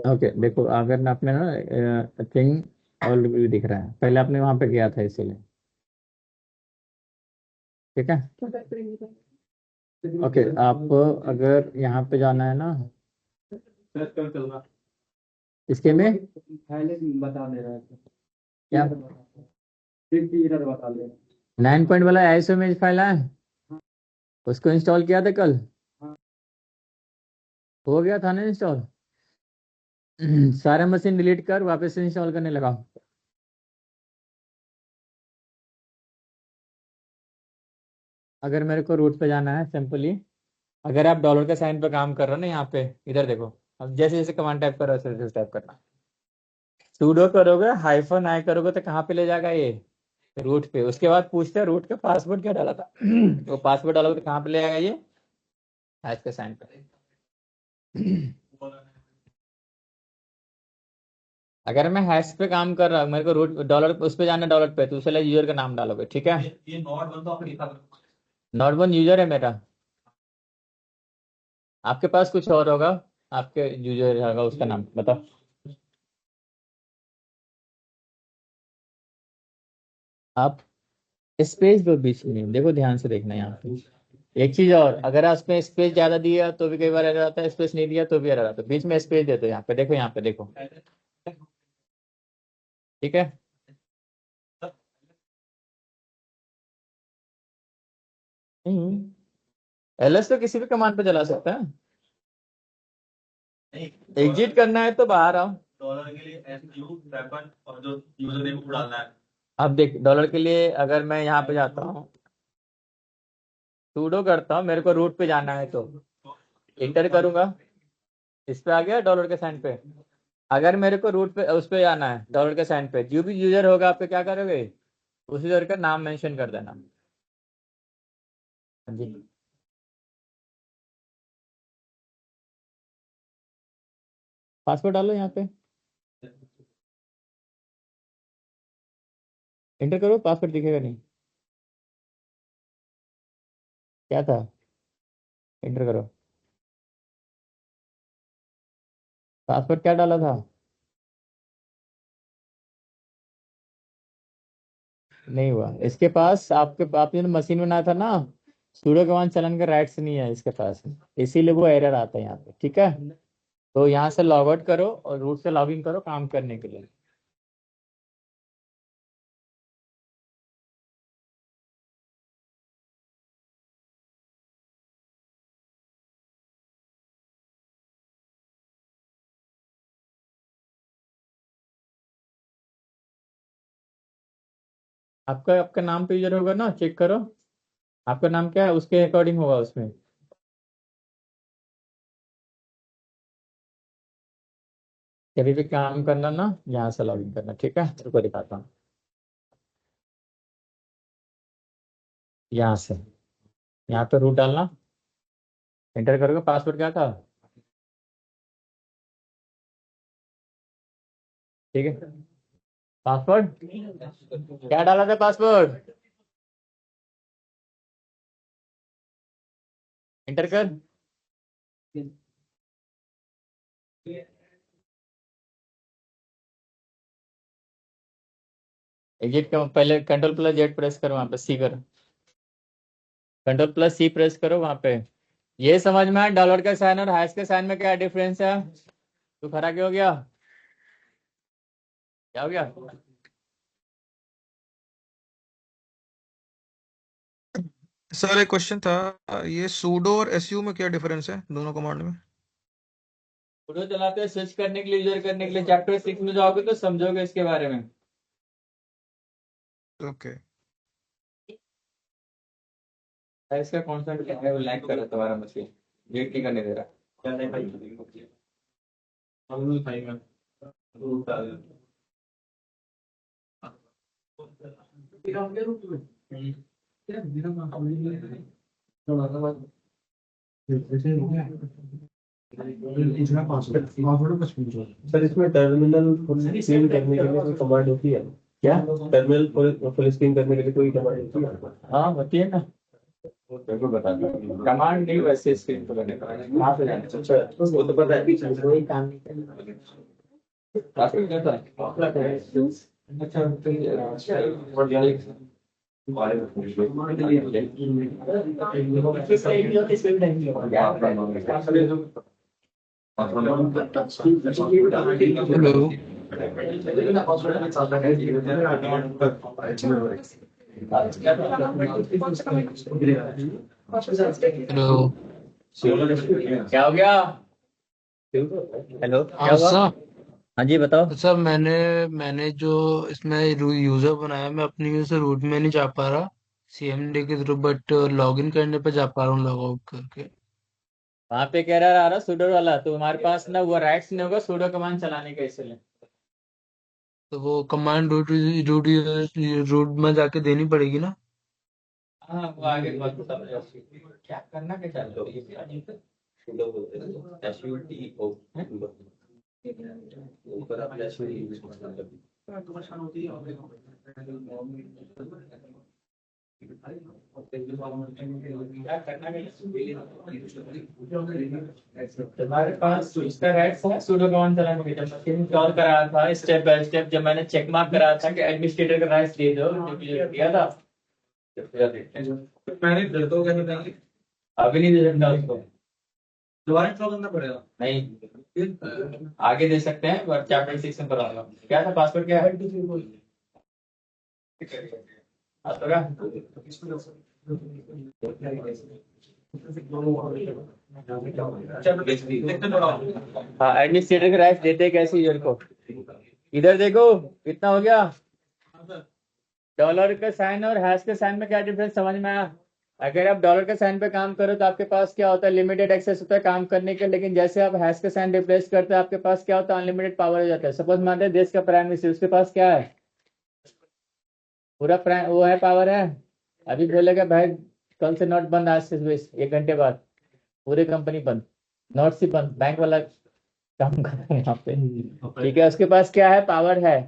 ओके देखो, अगर आपने ना थिंग ऑलरेडी दिख रहा है, पहले आपने वहां पे किया था इसीलिए। ठीक है। ओके, आपको अगर यहाँ पे जाना है ना, इसके में क्या 9 पॉइंट वाला आईएसओ इमेज फाइल है, उसको इंस्टॉल किया था कल, हो गया था ना इंस्टॉल। सारे मशीन डिलीट कर वापस से इंस्टॉल करने लगा। अगर मेरे को रूट पे जाना है सिंपली, अगर आप डॉलर के साइन पे काम कर रहे हो ना, यहाँ पे इधर देखो। अब जैसे जैसे कमांड टाइप करो वैसे वैसे टाइप करना। सूडो करोगे, हाइफन आई करोगे तो कहाँ पे ले जाएगा, ये रूट पे। उसके बाद पूछते हैं रूट का पासवर्ड क्या डाला था। वो पासवर्ड डालोगे तो कहाँ पे ले आएगा, ये हैश के साइन पे। अगर मैं हैश पे काम कर रहा हूँ, मेरे को रूट डॉलर उस पे जाना, डॉलर पे, तो उसके लिए यूजर का नाम डालोगे। ठीक है। नॉट वन यूजर है मेरा। आपके पास कुछ और होगा, आपके यूजर होगा, उसका नाम बताओ। आप स्पेस दो बीच में, देखो ध्यान से देखना यहाँ पे। एक चीज और, अगर आप इसमें स्पेस ज्यादा दिया तो भी कई बार एरर आता है, स्पेस नहीं दिया तो भी एरर आता है। बीच में स्पेस दे दो यहाँ पे, देखो यहाँ पे देखो। ठीक है। एलएस तो किसी भी कमांड पे चला सकता है। एग्जिट करना है तो बाहर आओ। डॉलर के लिए एसयू वेपन और जो यूजर नेम को डालना है। अब देख, डॉलर के लिए अगर मैं यहाँ पे जाता हूँ, सूडो करता हूँ, मेरे को रूट पे जाना है तो इंटर करूंगा। इस पे आ गया डॉलर के साइन पे। अगर मेरे को रूट पे उस पे जाना है, डॉलर के साइन पे, जो भी यूजर होगा आपके क्या करोगे, उस यूजर का नाम मेंशन कर देना। हाँ जी। पासवर्ड डालो यहाँ पे, इंटर करो, पासवर्ड दिखेगा नहीं। क्या था, इंटर करो। पासवर्ड क्या डाला था? नहीं हुआ इसके पास। आपने जो मशीन बनाया था ना, सूडो कमांड चलाने का राइट्स नहीं है इसके पास, इसीलिए वो एरर आता है यहाँ पे। ठीक है, तो यहाँ से लॉग आउट करो और रूट से लॉग इन करो काम करने के लिए। आपका आपका नाम पे यूजर होगा ना, चेक करो आपका नाम क्या है, उसके अकॉर्डिंग होगा उसमें। कभी भी काम करना ना, यहाँ से लॉग इन करना। ठीक है, रुको दिखाता हूँ। यहाँ से, यहाँ पे रूट डालना, एंटर करोगे। पासवर्ड क्या था? ठीक है, पासवर्ड क्या डाला था? पासवर्ड एंटर कर। एग्जिट का पहले कंट्रोल+Z प्रेस करो, वहां पे सी करो, कंट्रोल+C प्रेस करो वहां पे। ये समझ में आया डॉलर का साइन और हैश के साइन में क्या डिफरेंस है? तू खड़ा क्यों हो गया? क्या हो गया? सर एक क्वेश्चन था, ये सूडो और एसयू में क्या डिफरेंस है दोनों कमांड में? सुडो चलाते हैं स्विच करने के लिए, यूजर करने के लिए। चैप्टर 6 में जाओगे तो समझोगे इसके बारे में। ओके। इसका कॉन्सेप्ट क्या है? वो लैग कर रहा है तुम्हारा मशीन, वेट नहीं करने दे रहा। क्या नहीं भाई, हम नहीं खाएंगे। सर इसमें टर्मिनल फुल स्क्रीन करने के लिए कोई कमांड होती है क्या? टर्मिनल फुल स्क्रीन करने के लिए कोई कमांड होती है? हाँ होती है ना, बिल्कुल बता दो। कमांड नहीं, वैसे स्क्रीन पर करने का कहाँ पे जाना? अच्छा वो तो पता है, कोई काम नहीं करना। पासवर्ड क्या था? अच्छा हेलो हेलो। क्या हो गया? हेलो, क्या हाँ हुआ? सर। हाँ जी बताओ। तो सर मैंने जो इसमें यूजर बनाया, मैं अपनी यूजर से रूट में नहीं जा पा रहा सीएमडी के थ्रू, बट लॉगिन करने पे जा पा रहा हूँ लॉग आउट करके। वहां पे कह रहा रहा सुडो वाला, तो हमारे पास ना वो राइट्स नहीं होगा सुडो कमांड चलाने का, इसलिए। तो वो कमांड रूट रूट रूट में जाके देनी पड़ेगी ना? हाँ वो आगे बात समझ आओ। क्या करना, क्या चल रहा है? क्या करना है? तुम्हारे पास इसका राइट्स है सुडो कमांड चलाने के। जब मशीन इंस्टॉल कराया था स्टेप बाय स्टेप, जब मैंने चेक मार्क कराया था कि एडमिनिस्ट्रेटर का राइट्स दे दो, जो मुझे दिया था, मैंने दे दो कैसे? अभी नहीं दे सकता उसको, दोबारा इंस्टॉल करना पड़ेगा। नहीं, आगे दे सकते हैं, पर चैप्टर 6 में कराऊंगा। क्या था पासवर्ड, क्या है? आपका हाँ, एडमिनिस्ट्रेटर के राइट्स देते कैसे यूजर को? इधर देखो, कितना हो गया? डॉलर का साइन और हैश के साइन में क्या डिफरेंस समझ में आया? अगर आप डॉलर के साइन पे काम करो तो आपके पास क्या होता है? लिमिटेड एक्सेस होता है काम करने के। लेकिन जैसे आप हैश के साइन रिप्लेस करते हैं, आपके पास क्या होता है? अनलिमिटेड पावर हो जाता है। सपोज मानते हैं देश का प्राइम मिनिस्टर, उसके पास क्या है? पूरा प्राइम वो है, पावर है। अभी बोलेगा भाई कल से नोट बंद, आज से 1 घंटे बाद पूरी कंपनी बंद, नोट से बंद, बैंक वाला काम कर रहा है यहाँ पे। ठीक है, उसके पास क्या है? पावर है।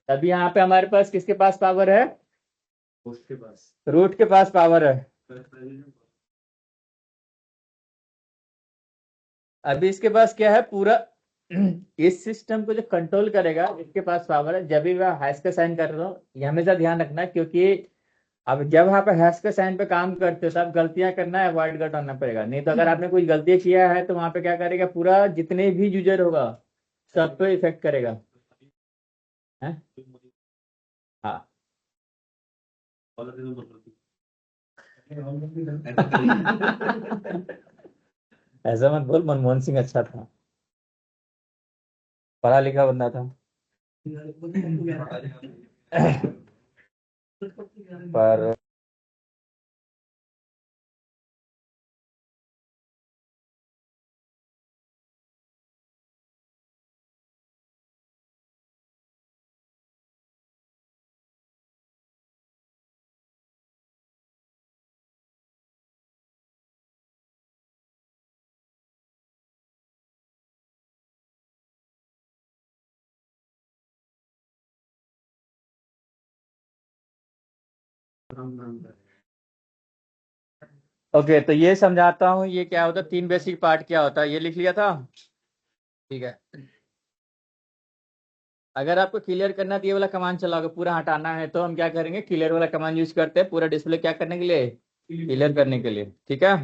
तभी यहाँ पे हमारे पास किसके पास पावर है? उसके पास रूट के पास पावर है। अभी इसके पास क्या है? पूरा इस सिस्टम को जो कंट्रोल करेगा इसके पास पावर है। जब भी वह हैश का साइन कर रहा हो, ये हमेशा ध्यान रखना, क्योंकि अब जब आप हैश के साइन पे काम करते हो तब गलतियां करना अवॉइड करना पड़ेगा। नहीं तो अगर आपने कुछ गलती किया है तो वहां पे क्या करेगा, पूरा जितने भी यूजर होगा सब पे इफेक्ट करेगा। हैं? हाँ। ऐसा मत बोल, मनमोहन सिंह अच्छा था, पढ़ा लिखा बंदा था। पर ओके, तो ये समझाता हूँ ये क्या होता है, 3 बेसिक पार्ट क्या होता है, ये लिख लिया था। ठीक है, अगर आपको क्लियर करना है तो ये वाला कमांड चलाओगे, पूरा हटाना है तो हम क्या करेंगे, क्लियर वाला कमांड यूज करते हैं पूरा डिस्प्ले क्या करने के लिए, क्लियर करने के लिए। ठीक है,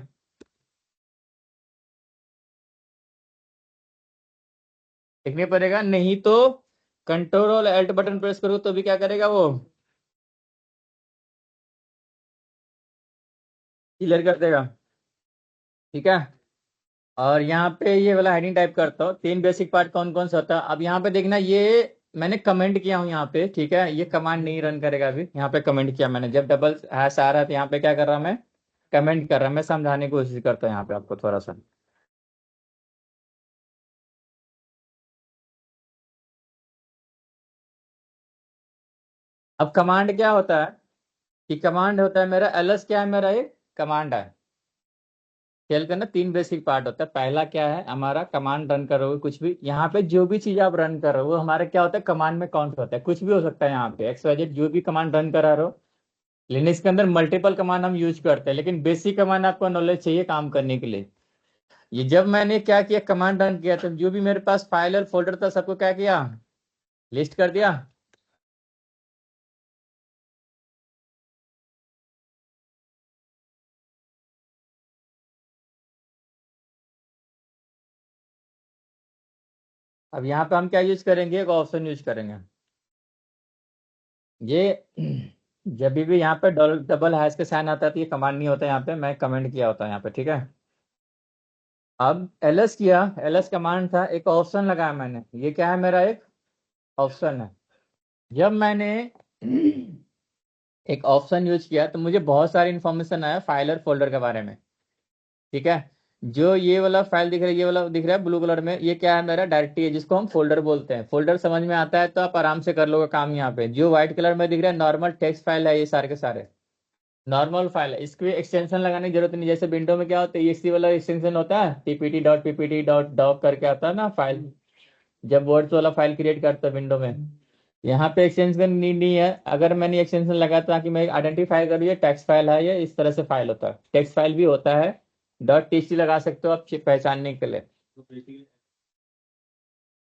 लिखने पड़ेगा, नहीं तो कंट्रोल अल्ट बटन प्रेस करो तो भी क्या करेगा वो, क्लियर कर देगा। ठीक है, और यहाँ पे ये वाला हेडिंग टाइप करता हूँ, 3 बेसिक पार्ट कौन कौन सा होता है। अब यहाँ पे देखना, ये मैंने कमेंट किया हूँ यहाँ पे। ठीक है, ये कमांड नहीं रन करेगा अभी, यहाँ पे कमेंट किया मैंने, जब डबल हैश आ रहा है तो यहाँ पे क्या कर रहा मैं, कमेंट कर रहा, मैं समझाने की कोशिश करता हूँ यहाँ पे आपको थोड़ा सा। अब कमांड क्या होता है, कि कमांड होता है मेरा एलएस, क्या है मेरा एक कमांड है। खेल का ना 3 बेसिक पार्ट होता है। पहला क्या है हमारा, कमांड रन करोगे कुछ भी, यहाँ पे जो भी चीज आप रन कर रहे हो वो हमारा क्या होता है, कमांड में काउंट होता है। कुछ भी हो सकता है यहाँ पे XYZ, जो भी कमांड रन करा रहे हो। लिनक्स के अंदर मल्टीपल कमांड हम यूज करते हैं, लेकिन बेसिक कमांड आपको नॉलेज चाहिए काम करने के लिए। ये जब मैंने क्या किया, कमांड रन किया, तो जो भी मेरे पास फाइल और फोल्डर था सबको क्या किया, लिस्ट कर दिया। अब यहाँ पे हम क्या यूज करेंगे, एक ऑप्शन यूज करेंगे। ये जब भी यहाँ पे डबल हैश के साइन आता है तो ये कमांड नहीं होता, यहाँ पे मैं कमेंट किया होता है यहाँ पे। ठीक है, अब एलएस किया, एलएस कमांड था, एक ऑप्शन लगाया मैंने, ये क्या है मेरा एक ऑप्शन है। जब मैंने एक ऑप्शन यूज किया तो मुझे बहुत सारी इंफॉर्मेशन आया फाइल और फोल्डर के बारे में। ठीक है, जो ये वाला फाइल दिख रहा है, ये वाला दिख रहा है ब्लू कलर में, ये क्या है मेरा डायरेक्टरी है, जिसको हम फोल्डर बोलते हैं। फोल्डर समझ में आता है तो आप आराम से कर लोगे काम। यहाँ पे जो व्हाइट कलर में दिख रहा है नॉर्मल टेक्स्ट फाइल है, ये सारे के सारे नॉर्मल फाइल है। इसके एक्सटेंशन लगाने की जरूरत नहीं, जैसे विंडो में क्या होता है, exe वाला एक्सटेंशन होता है, ppt.ppt.doc करके आता है ना फाइल, जब वर्ड्स वाला फाइल क्रिएट करता है विंडो में। यहाँ पे एक्सटेंशन नीड नहीं है। अगर मैंने एक्सटेंशन लगाया ताकि मैं आइडेंटिफाई करूँ ये टेक्स्ट फाइल है, ये इस तरह से फाइल होता है, टेक्स्ट फाइल भी होता है। .txt लगा सकते हो आप पहचानने के लिए।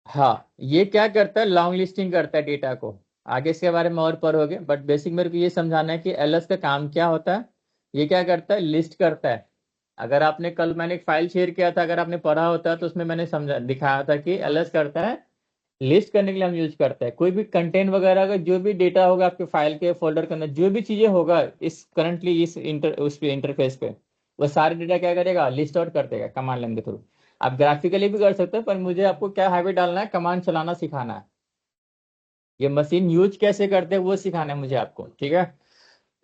हाँ, ये क्या करता है, लॉन्ग लिस्टिंग करता है डेटा को। आगे इसके बारे में और पढ़ोगे, बट बेसिक मेरे को ये समझाना है कि एलएस का काम क्या होता है। ये क्या करता है, लिस्ट करता है। अगर आपने कल मैंने एक फाइल शेयर किया था, अगर आपने पढ़ा होता तो उसमें मैंने समझा दिखाया था कि एलएस करता है, लिस्ट करने के लिए हम यूज करते हैं। कोई भी कंटेंट वगैरह का जो भी डेटा होगा आपके फाइल के फोल्डर के अंदर, जो भी चीजें होगा इस करंटली इस उस पे इंटरफेस पे, वो सारे डेटा क्या करेगा, लिस्ट आउट कर देगा कमांड लाइन के थ्रू। आप ग्राफिकली भी कर सकते हो, पर मुझे आपको क्या हैबिट डालना है, कमांड चलाना सिखाना है। ये मशीन यूज कैसे करते हैं वो सिखाना है मुझे आपको। ठीक है,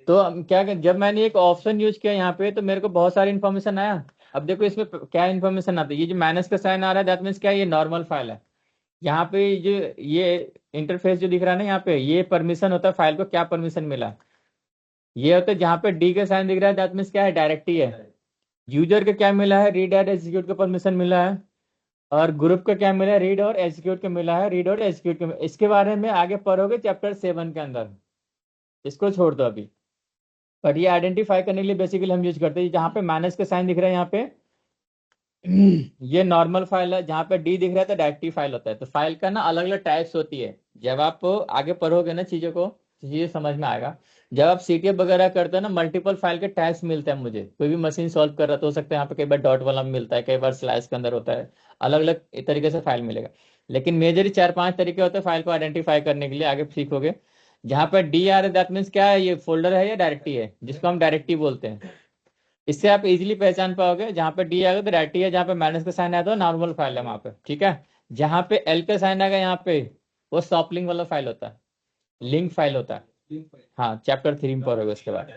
तो क्या जब मैंने एक ऑप्शन यूज किया यहाँ पे तो मेरे को बहुत सारी इन्फॉर्मेशन आया। अब देखो इसमें क्या इन्फॉर्मेशन आता है, ये जो माइनस का साइन आ रहा है दैट मीन्स क्या है, ये नॉर्मल फाइल है। यहाँ पे जो ये इंटरफेस जो दिख रहा है ना, यहाँ पे ये परमिशन होता है, फाइल को क्या परमिशन मिला। ये होता है जहाँ पे डी का साइन दिख रहा है दैट मीन्स क्या है, डायरेक्टरी है। यूजर का क्या मिला है, रीड एंड एग्जीक्यूट का परमिशन मिला है। और ग्रुप का क्या मिला है, रीड और एग्जीक्यूट का मिला है, रीड और एग्जीक्यूट का। इसके बारे में आगे पढ़ोगे चैप्टर 7 के अंदर, इसको छोड़ दो अभी। पर ये आइडेंटिफाई करने के लिए बेसिकली हम यूज करते हैं, जहाँ पे माइनस का साइन दिख रहा है यहाँ पे, ये नॉर्मल फाइल है, जहाँ पे डी दिख रहा है तो डायरेक्टिव फाइल होता है। तो फाइल का ना अलग अलग टाइप्स होती है। जब आप आगे पढ़ोगे ना चीजों को तो चीजें समझ में आएगा। जब आप सीटीएफ वगैरह करते हैं ना, मल्टीपल फाइल के टाइप्स मिलते हैं मुझे। कोई भी मशीन सॉल्व कर रहा तो हो सकता है यहाँ पे कई बार डॉट वाला मिलता है, कई बार स्लैश के अंदर होता है। अलग अलग तरीके से फाइल मिलेगा। लेकिन मेजर 4-5 तरीके होते हैं फाइल को आइडेंटिफाई करने के लिए, आगे सीखोगे। जहाँ पे डी आ रहा है दैट मीन्स क्या है, ये फोल्डर है या डायरेक्टरी है, जिसको हम डायरेक्टरी बोलते हैं। इससे आप इजीली पहचान पाओगे। जहाँ पे डी आएगा तो डायरेक्टरी है, जहाँ पे माइनस का साइन आया तो नॉर्मल फाइल है वहाँ पे, ठीक है। जहाँ पे एल का साइन आएगा यहाँ पे, वो सॉफ्ट लिंक वाला फाइल होता है, लिंक फाइल होता है। हाँ, चैप्टर 3 में पढ़ोगे उसके बाद।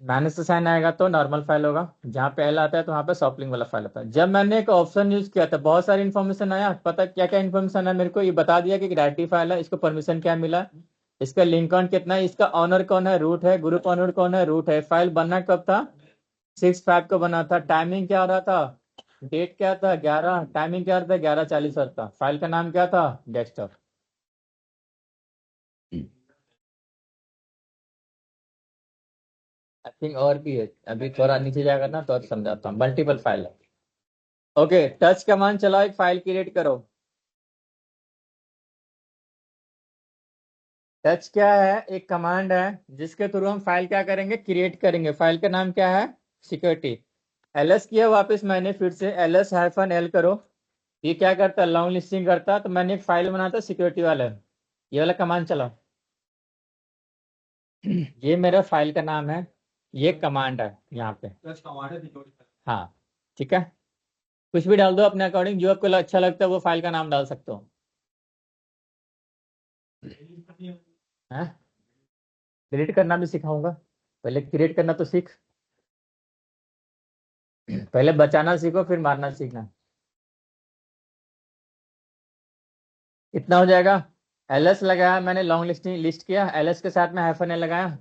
माइनस का साइन आएगा तो नॉर्मल फाइल होगा, जहाँ पे एल आता है तो वहाँ पे सॉफ्ट लिंक वाला फाइल होता है। जब मैंने एक ऑप्शन यूज किया था, बहुत सारी इन्फॉर्मेशन आया, पता क्या क्या इन्फॉर्मेशन आया मेरे को, ये बता दिया कि डायरेक्टरी फाइल है, इसको परमिशन क्या मिला, इसका लिंक ऑन कितना है, इसका ऑनर कौन है, रूट है, ग्रुप ऑनर कौन है, रूट है। फाइल बनना कब था, 6/5 को बना था। टाइमिंग क्या हो रहा था, डेट क्या था 11, टाइमिंग क्या था 11:40 था। फाइल का नाम क्या था, डेस्कटॉप। आई थिंक और भी है, अभी थोड़ा नीचे जाएगा ना तो और समझाता हूँ। मल्टीपल फाइल है। ओके, टच कमांड चलाओ, एक फाइल क्रिएट करो। टच क्या है, एक कमांड है जिसके थ्रू हम फाइल क्या करेंगे, क्रिएट करेंगे। फाइल का नाम क्या है, सिक्योरिटी। एलएस किया वापस मैंने, फिर से ls-l करो। ये क्या करता है, लॉन्ग लिस्टिंग करता है। तो मैंने एक फाइल बनाता सिक्योरिटी वाला, ये वाला कमांड चलाओ। ये मेरा फाइल का नाम है, ये कमांड है यहाँ पे। हाँ, ठीक है। कुछ भी डाल दो अपने अकॉर्डिंग, जो आपको अच्छा लगता है वो फाइल का नाम डाल सकते हो। हाँ, डिलीट करना भी सिखाऊंगा, पहले क्रिएट करना तो सीख। पहले बचाना सीखो, फिर मारना सीखना। इतना हो जाएगा। एलएस लगाया मैंने, लॉन्ग लिस्टिंग लिस्ट किया, एलएस के साथ में -l लगाया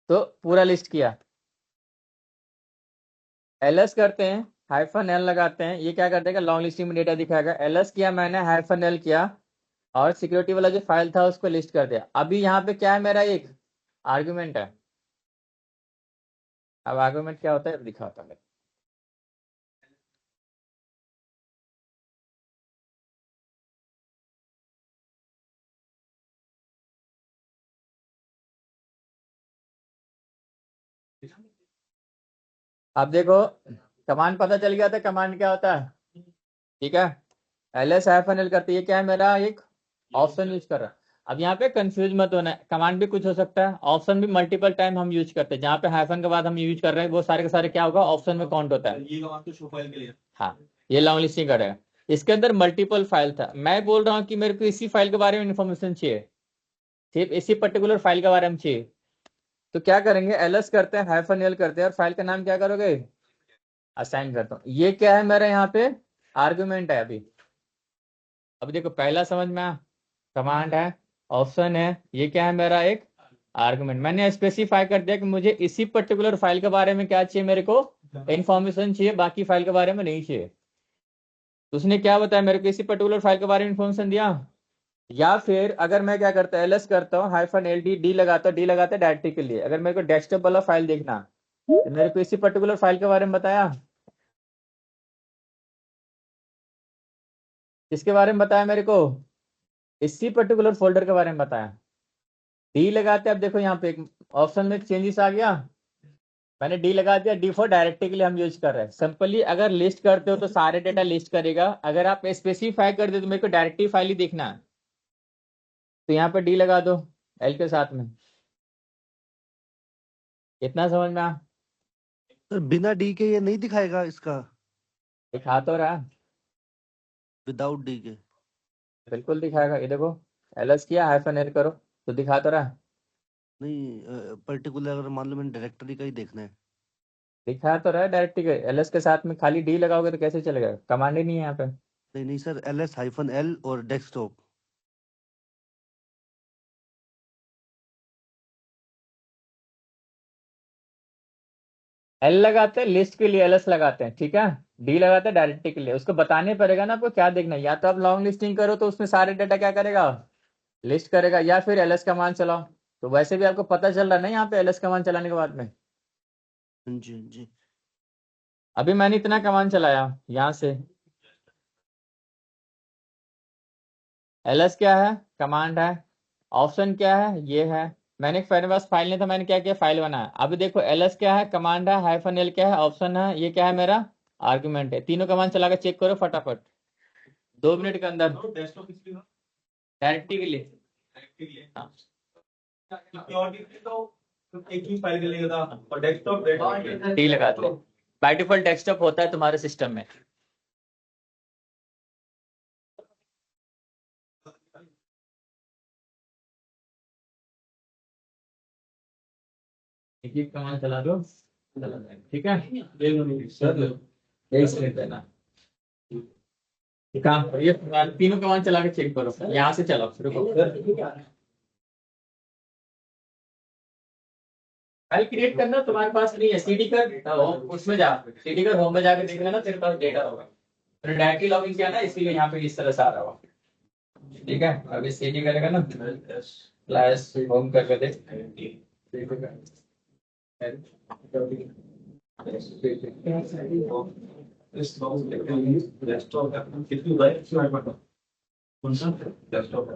तो पूरा लिस्ट किया। एलएस करते हैं, -l लगाते हैं, ये क्या कर देगा, लॉन्ग लिस्टिंग में डेटा दिखाएगा। एलएस किया मैंने, -l किया, और सिक्योरिटी वाला जो फाइल था उसको लिस्ट कर दिया। अभी यहाँ पे क्या है, मेरा एक आर्गुमेंट है। अब आर्गुमेंट क्या होता है दिखाता हूं मैं। अब देखो, कमांड पता चल गया था कमांड क्या होता है, ठीक है। ls-l करते, ये क्या है, मेरा एक ऑप्शन यूज कर रहा है। अब यहाँ पे कंफ्यूज मत होना है, कमांड भी कुछ हो सकता है, ऑप्शन भी मल्टीपल टाइम हम यूज करते हैं। जहाँ पे हाइफन के बाद हम यूज कर रहे हैं वो सारे के सारे क्या होगा, ऑप्शन में काउंट होता है। ये कमांड तो शो फाइल के लिए। हाँ, ये लॉन्ग लिस्टिंग करेगा। इसके अंदर मल्टीपल फाइल था, मैं बोल रहा हूँ कि मेरे को इसी फाइल के बारे में इन्फॉर्मेशन चाहिए, सिर्फ इसी पर्टिकुलर फाइल के बारे में चाहिए। तो क्या करेंगे, ls करते हैं, -l करते हैं, और फाइल का नाम क्या करोगे, असाइन करता हूँ। ये क्या है, मेरा यहाँ पे आर्गुमेंट है अभी। अब देखो, पहला समझ में आया, कमांड है, ऑप्शन है, ये क्या है, मेरा एक आर्गुमेंट। मैंने स्पेसिफाई कर दिया कि मुझे इसी पर्टिकुलर फाइल के बारे में क्या चाहिए, मेरे को इन्फॉर्मेशन चाहिए, बाकी फाइल के बारे में नहीं चाहिए। तो उसने क्या बताया, मेरे को इसी पर्टिकुलर फाइल के बारे में इन्फॉर्मेशन दिया। या फिर अगर मैं क्या करता हूँ, ls करता हूँ, -ld, डी लगाता हूँ, डी लगाता है डायरेक्टरी के लिए। अगर मेरे को डेस्कटॉप वाला फाइल देखना तो मेरे को इसी पर्टिकुलर फाइल के बारे में बताया। किसके बारे में बताया, मेरे को इसी पर्टिकुलर फोल्डर के बारे में बताया। डी लगाते हैं, अब देखो यहाँ पे एक ऑप्शन में चेंजेस आ गया, मैंने डी लगा दिया। डी फॉर डायरेक्टरी के लिए हम यूज कर रहे हैं। सिंपली अगर लिस्ट करते हो तो सारे डेटा लिस्ट करेगा, अगर आप स्पेसिफाई कर दे तो मेरे को डायरेक्टरी फाइल ही देखना है, तो यहाँ पे डी लगा दो एल के साथ में। इतना समझ में आ, सर बिना डी के ये नहीं दिखाएगा इसका, दिखा तो रहा, विदाउट डी के। बिल्कुल दिखाएगा। ये देखो, ls किया, -l करो तो दिखा तो रहा, नहीं, पर्टिकुलर अगर मान लो मैंने डायरेक्टरी का ही देखना है। दिखा तो रहा है डायरेक्टरी के। ls के साथ में खाली डी लगाओगे तो कैसे चलेगा, कमांड ही नहीं है यहाँ पे। नहीं नहीं सर, ls-l और डेस्कटॉप। एल लगाते हैं लिस्ट के लिए, ls लगाते हैं, ठीक है। डी लगाते हैं डायरेक्टरी के लिए। उसको बताने पड़ेगा ना आपको क्या देखना है। या तो आप लॉन्ग लिस्टिंग करो तो उसमें सारे डेटा क्या करेगा, लिस्ट करेगा, या फिर ls कमांड चलाओ। तो वैसे भी आपको पता चल रहा है ना यहाँ पे ls कमांड चलाने के बाद में। हाँ जी हाँ जी। अभी मैंने इतना कमांड चलाया यहाँ से। ls क्या है? कमांड है। ऑप्शन क्या है? ये है। मैंने मेरे पास फाइल नहीं था, मैंने क्या किया, फाइल बनाया। अभी देखो ls क्या है? कमांड है। -l क्या है? ऑप्शन है। ये क्या है? मेरा आर्गुमेंट है। तीनों कमांड चला के चेक करो फटाफट 2 मिनट के अंदर। डायरेक्टली के लिए हाँ। एक ही फाइल के लिए था और डेस्कटॉप ठीक लगा दो। बाय डिफॉल्ट डेस्कटॉप होता है तुम्हारे सिस्टम में। एक एक कमांड चला दो, चला जाएगा। ठीक है सर यही सेलेक्ट देना। काम करो, ये तीनों कमांड चला के चेक करो। यहाँ से चलो, रुको। फाइल क्रिएट करना तुम्हारे पास नहीं है। सीडी कर उसमें जा, सीडी कर होम में जाकर देख लेना, तेरे पास डेटा होगा। फिर डायरेक्टली लॉगिन किया ना, इसीलिए यहाँ पे इस तरह से आ रहा होगा। ठीक है, अभी सीडी करेगा ना, प्लस होम करके देख। डेस्कटॉप कितनी बार कौन सा डेस्कटॉप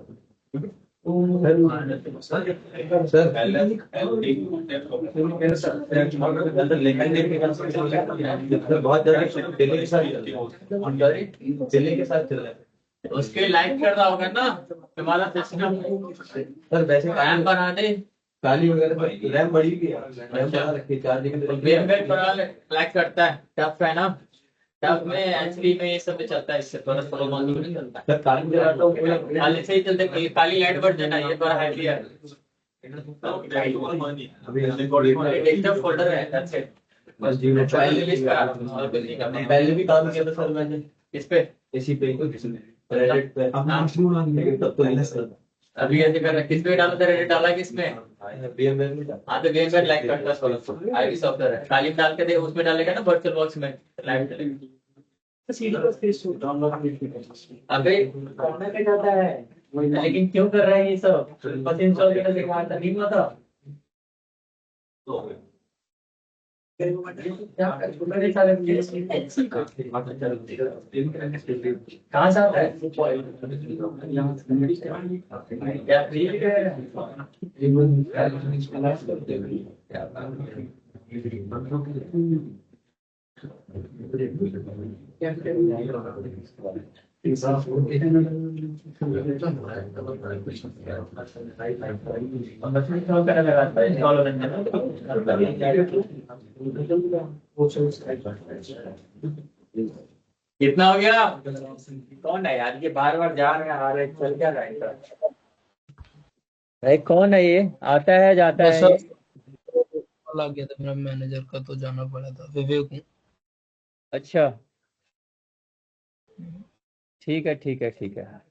बहुत ज्यादा दिल्ली के साथ चल रहा है। उसके लाइक कर रहा होगा ना तुम्हारा सिस्टम। सर वैसे रैम बना दे, काली वगैरह रैम बड़ी भी है, रैम बढ़ा रखी है 4 GB वेबसाइट पर लाइक करता है। टफ है ना, टफ में एचपी में ये सब में चलता है, इससे थोड़ा स्लो मांग नहीं चलता। सर काली जलाता हूँ काली से ही चलते, काली लाइट वर्जन है, ये थोड़ा हैवी है। डेस्कटॉप फोल्डर है, that's it। बस जीरो पहले भी इसका और कुछ नहीं करना है। पहले भी काम किया था सर मैंने इस पे इसी पे रेडिट पे लेकिन तब तो नहीं सर अभी ऐसे कर रहा है। किस पे डाला था? रेडिट डाला किसमें? VMware में था। हाँ तो गेम में लाइक करता है सोलह आईडी सॉफ्टवेयर है। काली में डाल के दे, उसमें डालेगा ना वर्चुअल बॉक्स में लाइव चलेगी। अबे करना क्या चाहता है, लेकिन क्यों कर रहा है ये सब? बस इंस्टॉल करना सिखा था, नहीं हुआ था। कहाँ से आता है? क्या फ्री में है? कितना हो गया? कौन है यार ये बार बार जा रहे हैं, आ रहे हैं, चल क्या रहा है इनका? भाई कौन है ये? आता है जाता बस है सर ये? कॉल आ गया था मेरा मैनेजर का, तो जाना पड़ा था। विवेक हूँ। अच्छा ठीक है ठीक है ठीक है।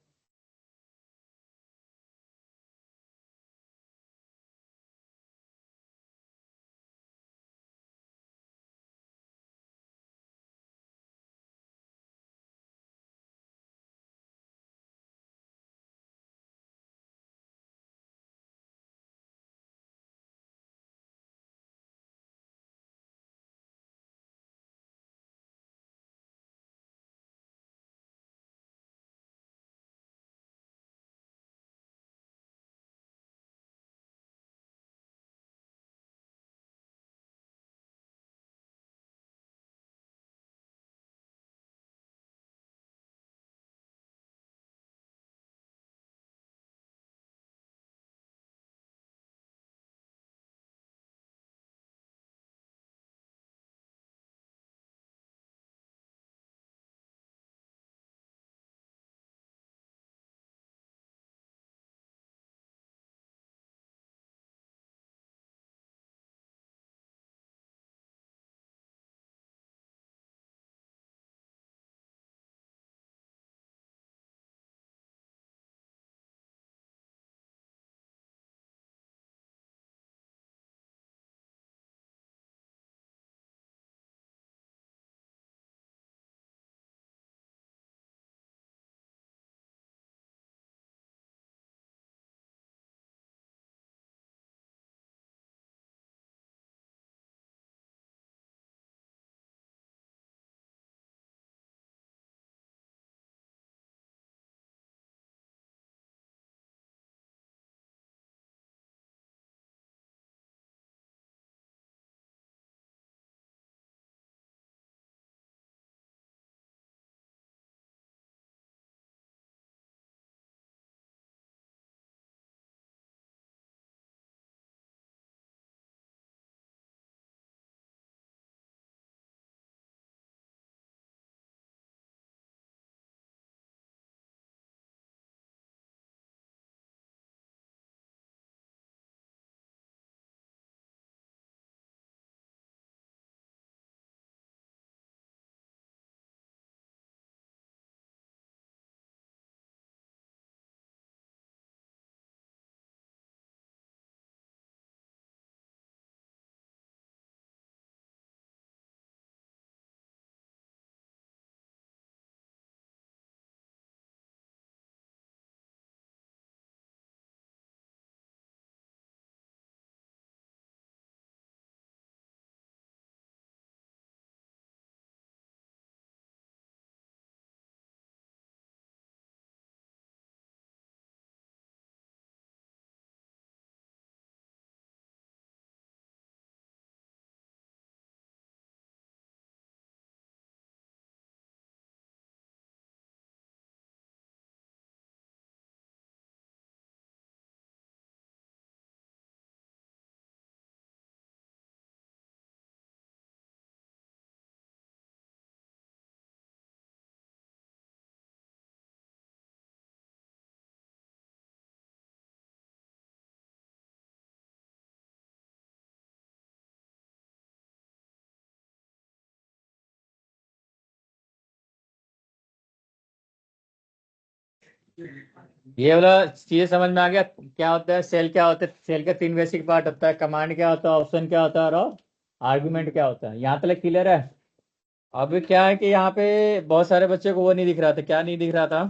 ये वाला चीज समझ में आ गया क्या होता है सेल, क्या होता है सेल का 3 बेसिक पार्ट होता है, कमांड क्या होता है, ऑप्शन क्या होता है और आर्गुमेंट क्या होता है। यहाँ तक क्लियर है। अब क्या है कि यहाँ पे बहुत सारे बच्चों को वो नहीं दिख रहा था, क्या नहीं दिख रहा था,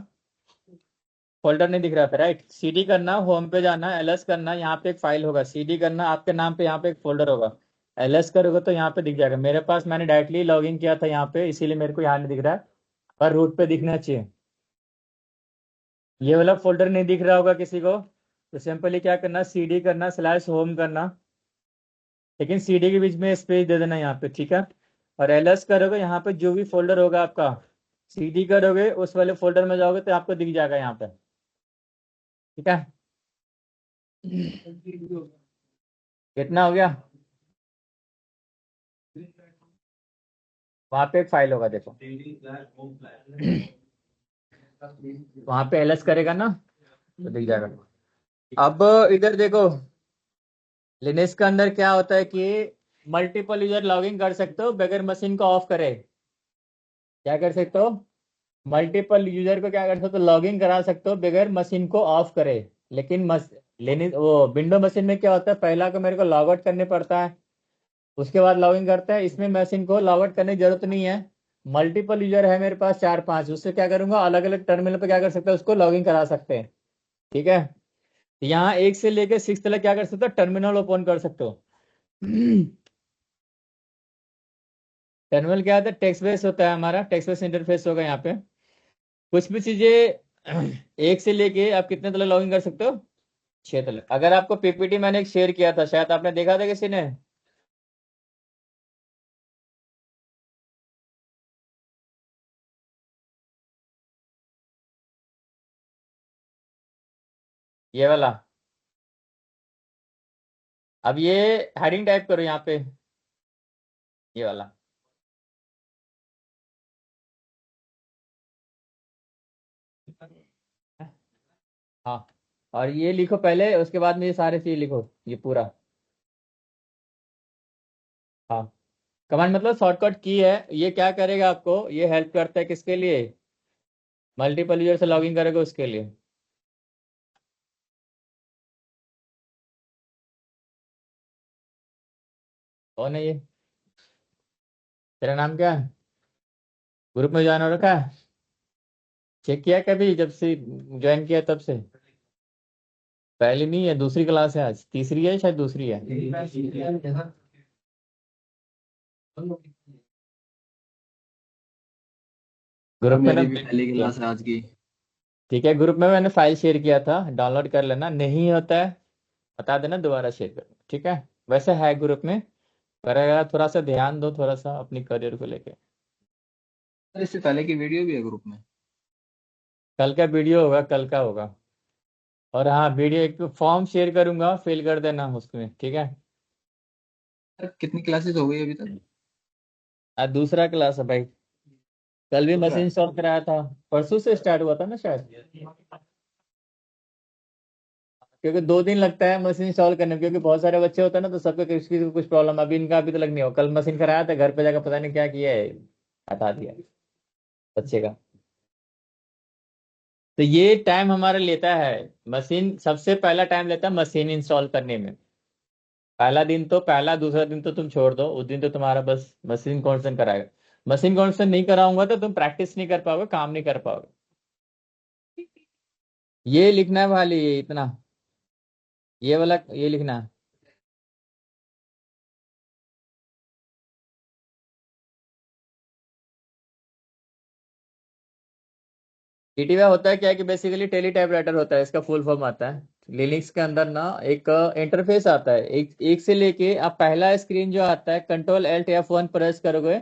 फोल्डर नहीं दिख रहा था, राइट। सीडी करना, होम पे जाना, एलएस करना, यहाँ पे एक फाइल होगा, सीडी करना आपके नाम पे, यहाँ पे एक फोल्डर होगा, एलएस करोगे तो यहाँ पे दिख जाएगा। मेरे पास मैंने डायरेक्टली लॉगिन किया था यहाँ पे, इसीलिए मेरे को यहाँ नहीं दिख रहा है, पर रूट पे दिखना चाहिए। ये वाला फोल्डर नहीं दिख रहा होगा किसी को, तो सिंपली क्या करना, सीडी करना, स्लैश होम करना, लेकिन सीडी के बीच में स्पेस दे देना यहाँ पे, ठीक है। और एलएस करोगे, यहाँ पे जो भी फोल्डर होगा आपका, सीडी करोगे उस वाले फोल्डर में जाओगे तो आपको दिख जाएगा यहाँ पे, ठीक है। कितना हो गया, वहां पे एक फाइल होगा देखो, वहां पे एलएस करेगा ना तो दिख जाएगा। अब इधर देखो, लिनक्स के अंदर क्या होता है कि मल्टीपल यूजर लॉगिन कर सकते हो बगैर मशीन को ऑफ करे। क्या कर सकते हो, मल्टीपल यूजर को क्या कर सकते हो, लॉगिन करा सकते हो बगैर मशीन को ऑफ करे। लेकिन लिनक्स वो विंडो मशीन में क्या होता है, पहला को मेरे को लॉग आउट करने पड़ता है, उसके बाद लॉगिन करता है। इसमें मशीन को लॉग आउट करने की जरूरत नहीं है। मल्टीपल यूजर है मेरे पास 4-5, उससे क्या करूंगा, अलग अलग टर्मिनल पे क्या कर सकते हैं, उसको लॉगिन करा सकते हैं, ठीक है। यहाँ 1 से लेके 6 तक क्या कर सकते हो, टर्मिनल ओपन कर सकते हो। टर्मिनल क्या होता है, टेक्स्ट बेस होता है हमारा, टेक्स्ट बेस इंटरफेस होगा यहाँ पे। कुछ भी चीजें 1 से लेके आप कितने तक लॉगिन कर सकते हो, 6 तक। अगर आपको पीपीटी मैंने एक शेयर किया था, शायद आपने देखा था किसी ने, ये वाला। अब ये हेडिंग टाइप करो यहाँ पे, ये वाला। हाँ, और ये लिखो पहले, उसके बाद में ये सारे चीज लिखो, ये पूरा। हाँ, कमांड मतलब शॉर्टकट की है। ये क्या करेगा आपको, ये हेल्प करता है किसके लिए, मल्टीपल यूजर से लॉगिन करेगा उसके लिए। कौन है ये, तेरा नाम क्या है, ग्रुप में ज्वाइन हो रखा है, चेक किया कभी जब से ज्वाइन किया तब से। पहली नहीं है, दूसरी क्लास है, आज तीसरी है शायद, दूसरी है। सर ग्रुप में ना मेरी भी पहली क्लास है आज की। ठीक है, ग्रुप में मैंने फाइल शेयर किया था, डाउनलोड कर लेना, नहीं होता है बता देना, दोबारा शेयर कर, ठीक है। वैसे है ग्रुप में, पर अगर थोड़ा सा ध्यान दो, थोड़ा सा अपनी करियर को लेके। सर इससे पहले की वीडियो भी है ग्रुप में। कल का वीडियो होगा, कल का होगा। और हाँ, वीडियो एक फॉर्म शेयर करूंगा, फिल कर देना उसमें, ठीक है। सर कितनी क्लासेस हो गई अभी तक। आज दूसरा क्लास है भाई, कल भी मशीन इंस्टॉल कराया था, परसों से स्टार्ट हुआ था ना शायद, क्योंकि 2 दिन लगता है मशीन इंस्टॉल करने में, क्योंकि बहुत सारे बच्चे होते हैं ना, तो सबके किसी को कुछ प्रॉब्लम, अभी इनका अभी तक नहीं हो। कल मशीन कराया था, घर पे जाकर पता नहीं क्या किया है, हटा दिया बच्चे का। तो ये टाइम हमारा लेता है, मशीन सबसे पहला टाइम लेता है मशीन इंस्टॉल करने में। पहला दिन तो, पहला दूसरा दिन तो तुम छोड़ दो, उस दिन तो तुम्हारा बस मशीन कॉन्स्टेंट कराएगा। मशीन कॉन्स्टेंट नहीं कराऊंगा तो तुम प्रैक्टिस नहीं कर पाओगे, काम नहीं कर पाओगे। ये लिखना है वाली, ये इतना, ये वाला ये लिखना है। टीटीवाई होता है क्या है कि बेसिकली टेली टाइपराइटर होता है, इसका फुल फॉर्म आता है। लिनक्स के अंदर ना एक इंटरफेस आता है, एक से लेके आप पहला स्क्रीन जो आता है, कंट्रोल एल्ट F1 प्रेस करोगे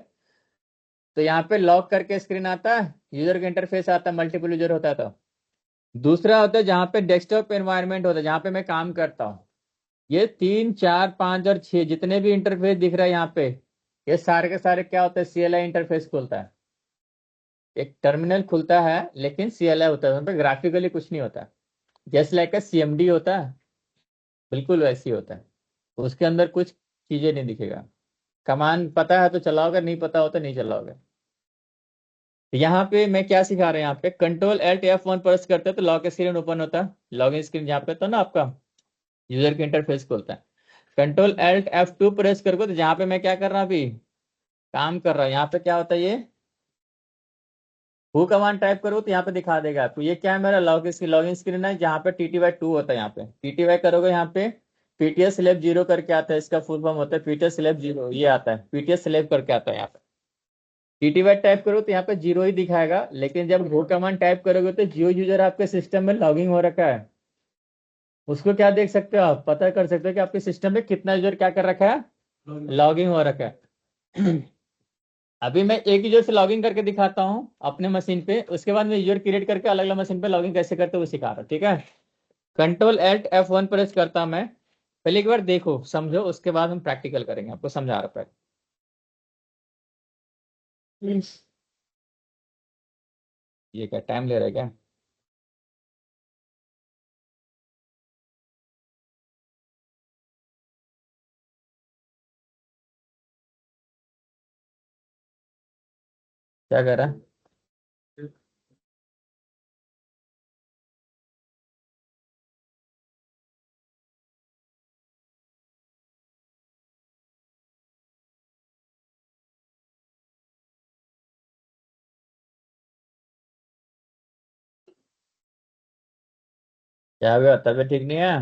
तो यहाँ पे लॉक करके स्क्रीन आता है, यूजर का इंटरफेस आता है, मल्टीपल यूजर होता है। तो दूसरा होता है जहाँ पे डेस्कटॉप एनवायरनमेंट होता है, जहाँ पे मैं काम करता हूँ। ये 3, 4, 5 और 6 जितने भी इंटरफेस दिख रहा है यहाँ पे, ये सारे के सारे क्या होता है, CLI इंटरफेस खुलता है। एक टर्मिनल खुलता है, लेकिन CLI होता है, उस पर ग्राफिकली कुछ नहीं होता, जैसे लाइक CMD होता है, बिल्कुल वैसे ही होता है। उसके अंदर कुछ चीजें नहीं दिखेगा। कमांड पता है तो चलाओगे, नहीं पता हो तो नहीं चलाओगे, तो यहाँ पे मैं क्या सिखा रहा हूँ, यहाँ पे कंट्रोल एल्ट F1 प्रेस करते हैं तो लॉक स्क्रीन ओपन होता है। लॉगिन स्क्रीन यहाँ पे तो ना आपका यूजर का इंटरफेस खोलता है। कंट्रोल एल्ट F2 प्रेस करके तो जहाँ पे मैं क्या कर रहा हूँ अभी काम कर रहा हूँ, यहाँ पे क्या होता है ये हु कमांड टाइप करो तो यहाँ पे दिखा देगा आपको। ये क्या है मेरा लॉगिन स्क्रीन है जहाँ पे TTY2 होता है। यहाँ पे TTY करोगे यहाँ पे PTS सिलेक्ट 0 करके आता है, इसका फुल फॉर्म होता है PTS सिलेक्ट 0, ये आता है PTS सिलेक्ट करके आता है। यहाँ पे TTY टाइप करो तो यहाँ पे 0 ही दिखाएगा, लेकिन जब वो कमांड टाइप करोगे तो जो यूजर आपके सिस्टम में लॉगिंग हो रखा है उसको क्या देख सकते हो आप, पता कर सकते हो कि आपके सिस्टम में कितना यूजर क्या कर रखा है, लॉगिंग हो रखा है। अभी मैं एक यूजर से लॉगिन करके दिखाता हूँ अपने मशीन पे, उसके बाद मैं यूजर क्रिएट करके अलग अलग मशीन पे लॉगिन कैसे करते हैं वो सिखा रहा हूँ। ठीक है, कंट्रोल एल्ट F1 प्रेस करता हूं मैं। पहले एक बार देखो समझो, उसके बाद हम प्रैक्टिकल करेंगे, आपको समझा रहा है। ये क्या टाइम ले रहा है क्या? क्या कर रहा है? क्या हुआ, तबीयत ठीक नहीं है?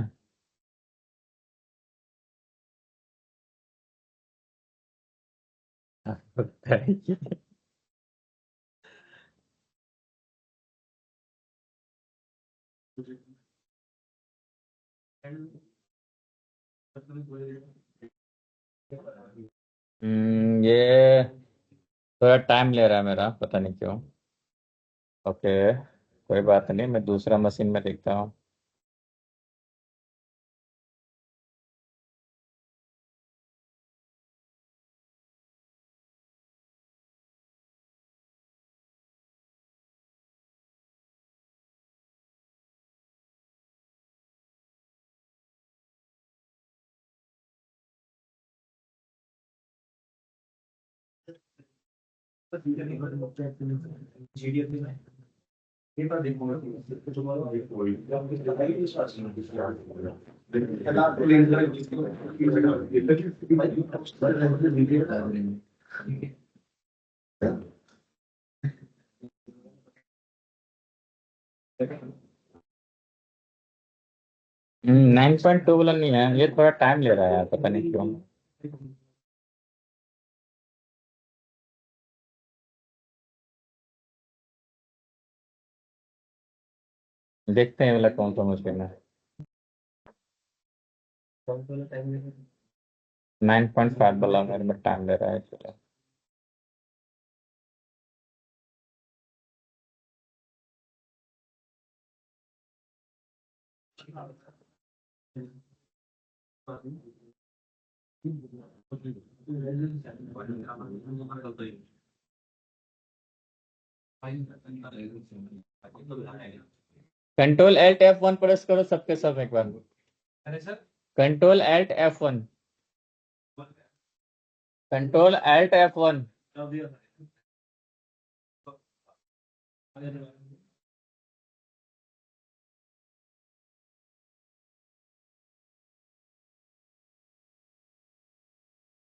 ये थोड़ा टाइम ले रहा है मेरा, पता नहीं क्यों। ओके, कोई बात नहीं, मैं दूसरा मशीन में देखता हूँ। हम्म, 9.2 वाला नहीं है, ये थोड़ा टाइम ले रहा है यार, पता नहीं क्यों। देखते हैं वाला कौन सा मशीन है। 9.5 वाला मेरे में टाइम ले रहा है इसलिए। कंट्रोल एल्ट F1 प्रेस करो सबके सब एक बार। Control alt F1, control alt F1।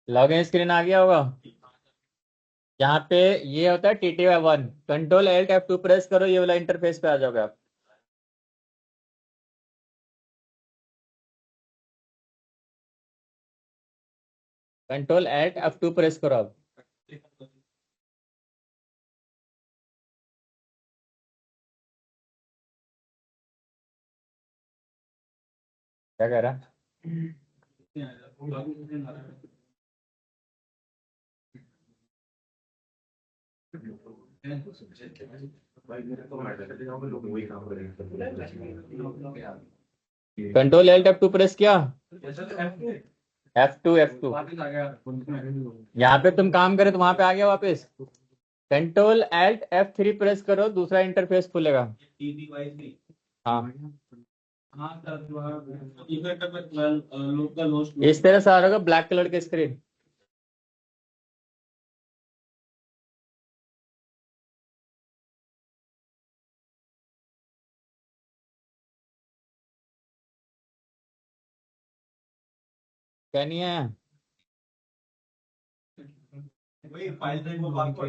Login screen आ गया होगा। यहाँ पे ये होता है TTY1। Control Alt F2 press करो, ये वाला इंटरफेस पे आ जाओगे आप। कंट्रोल एल्ट F2 प्रेस करो आप। क्या कह रहा है? कंट्रोल एल्ट F2 प्रेस किया। F2 यहाँ पे तुम काम करे तो वहां पे आ गया वापस। कंट्रोल एल्ट F3 प्रेस करो, दूसरा इंटरफेस खुलेगा। हाँ, इस तरह से आ रहा होगा ब्लैक कलर की स्क्रीन। क्या नहीं है? वही फाइल ड्राइव वो बात को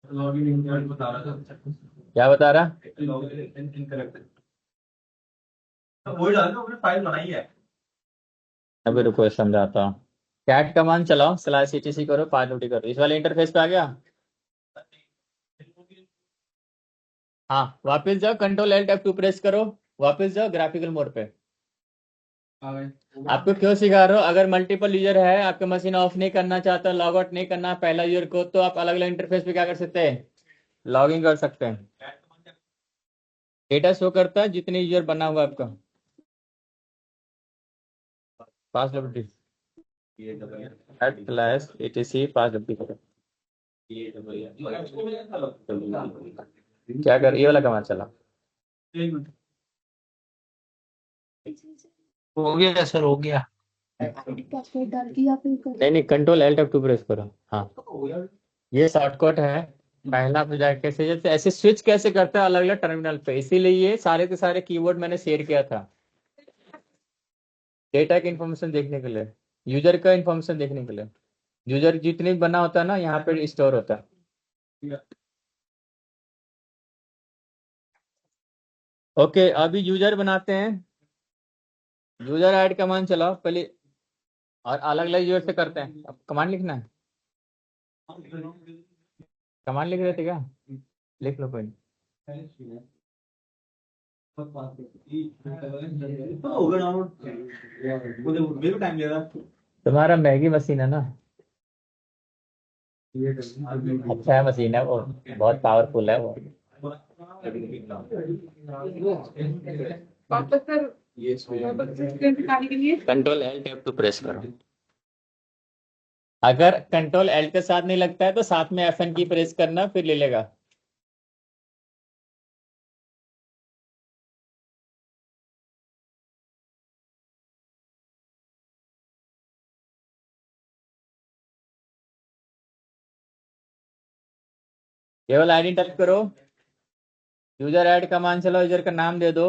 लॉगिन बता रहा था, क्या बता रहा? लॉगिन इनकरेक्ट वही डाल दो, हमने फाइल बनाई है। अभी रुको समझाता हूँ। कैट कमांड चलाओ, स्लैश etc करो, पासवर्ड करो, इस वाले इंटरफेस पे आ गया। हाँ वापस जाओ, कंट्रोल Alt F2 प्रेस करो, वापस जाओ ग्राफिकल मोड पे। आपको क्यों सिखा रहा हूँ, अगर मल्टीपल यूजर है, आपका मशीन ऑफ नहीं करना चाहता, लॉग आउट नहीं करना पहला यूजर को, तो आप अलग अलग इंटरफेस पे क्या कर सकते हैं, लॉग इन कर सकते हैं। डेटा शो करता है जितने यूजर बना हुआ आपका। पासवर्ड स्लैश etc पासवर्ड करो। क्या कर, ये वाला कमांड चला। हो गया सर, हो गया। पासवर्ड डाल के या फिर नहीं कंट्रोल Alt F2 प्रेस करो। हाँ ये शॉर्टकट है। पहला आप जाके कैसे, जैसे ऐसे स्विच कैसे करता है अलग अलग टर्मिनल पे, इसीलिए ये सारे के सारे कीवर्ड मैंने शेयर किया था डेटा की इंफॉर्मेशन देखने के लिए, यूजर का इंफॉर्मेशन देखने के लिए। यूजर जितने भी बना होता है ना यहाँ पे स्टोर होता है। ओके अभी यूजर बनाते हैं। यूजर ऐड कमांड चलाओ पहले, और अलग अलग यूजर से करते हैं। अब कमांड लिखना है, कमांड लिख रहे थे क्या, लिख लो कोई। तुम्हारा मैगी मशीन है ना, अच्छा है मशीन है वो, बहुत पावरफुल है वो। कंट्रोल Alt F2 प्रेस करो। अगर कंट्रोल Alt के साथ नहीं लगता है तो साथ में FN की प्रेस करना, फिर ले लेगा। केवल आईडी टाइप करो, यूजर ऐड कमांड चलो, यूजर का नाम दे दो।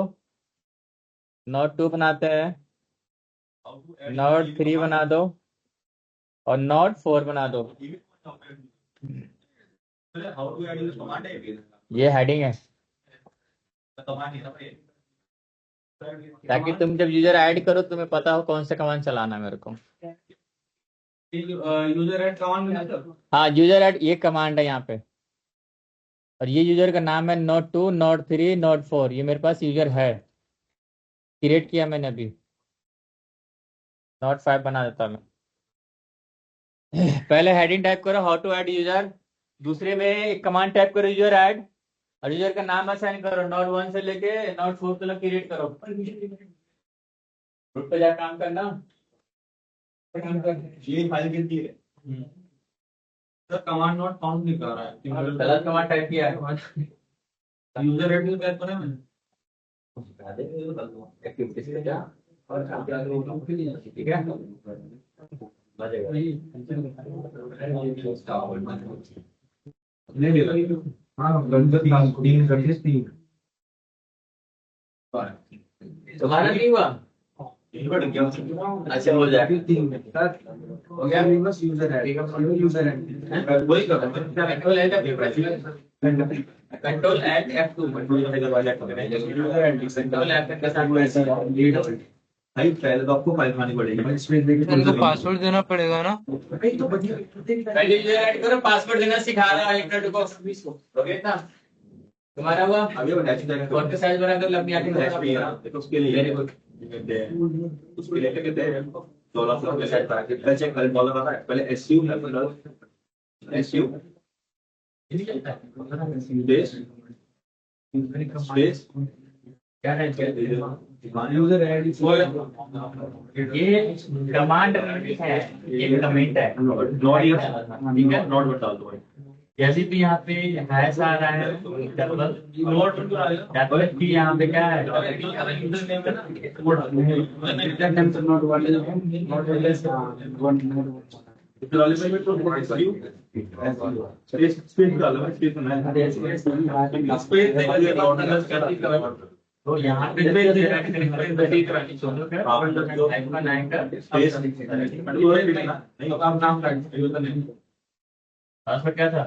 नोड 2 बनाते हैं, नोड 3 बना दो, और नोड 4 बना दो। ये हेडिंग है, ताकि तुम जब यूजर ऐड करो तुम्हें पता हो कौन सा कमांड चलाना है मेरे को। यूजर ऐड कमांड, हाँ यूजर ऐड ये कमांड है यहाँ पे, और ये यूजर का नाम है नोड 2 नोड 3 नोड 4। ये मेरे पास यूजर है, क्रिएट किया मैंने अभी। नोड 5 बना देता मैं। पहले हेडिंग टाइप करो हाउ टू ऐड यूजर, दूसरे में एक कमांड टाइप करो यूजर ऐड, और यूजर का नाम असाइन करो, नोड 1 से लेके नोड 4 तक क्रिएट करो। ग्रुप पे जा काम करना। ये फाइल गिनती है सर, कमांड नॉट फाउंड नहीं कर रहा है, गलत कमांड टाइप किया है। यूजर ऐड में टाइप करा मैंने। एक्टिविटीज पे जा और ठीक है तुम्हारा नहीं हुआ, अच्छा हो जाएगा। हो गया यूजर है, वही कर control Alt F2 control F के साथ भाई पहले तो आपको फाइल बनानी पड़ेगी, उनको पासवर्ड देना पड़ेगा ना। पहले यूजर ऐड करो, पासवर्ड देना सिखा रहा है, 1 मिनट रुको। हो गया था तुम्हारा हुआ। अभी वो टैच करेंगे फोन का साइज बनाकर लंबी आती है, तो उसके लिए वेरी गुड। उसके लिए कहते हैं $16 के सेट पैकेट पहले चेक कर डॉलर आता है, पहले एसयू है, फिर एसयू स्पेस क्या है यूजर ऐड ये कमांड है, ये कमेंट है, नॉट बता दो जैसे भी यहाँ पे हैश आ रहा है डबल की यहाँ पे क्या है तो यहाँ पे पासवर्ड क्या था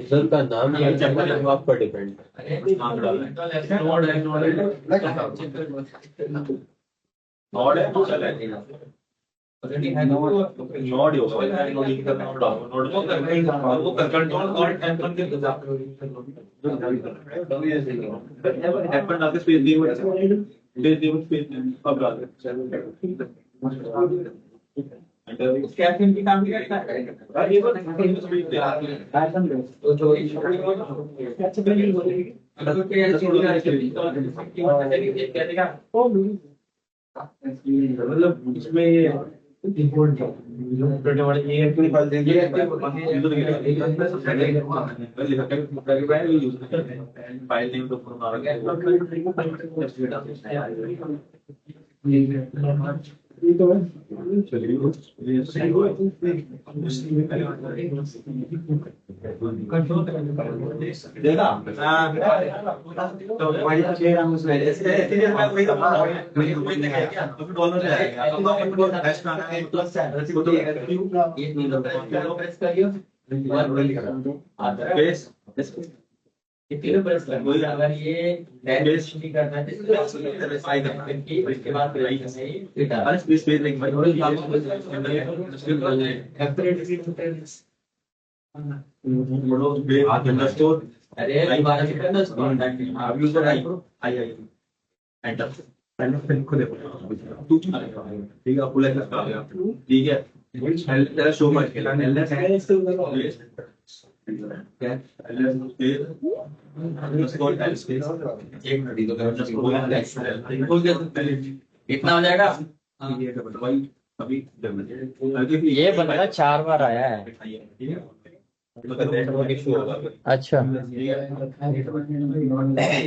यूजर का नाम या चैनल आप पर डिपेंड मतलब इसमें फाइल नेम अगर ये करना है इसके बाद ठीक है फुल एक्सेस करा दिया ठीक है तेरा शो मत खेला कितना हो जाएगा ये बंदा 4 बार आया है अच्छा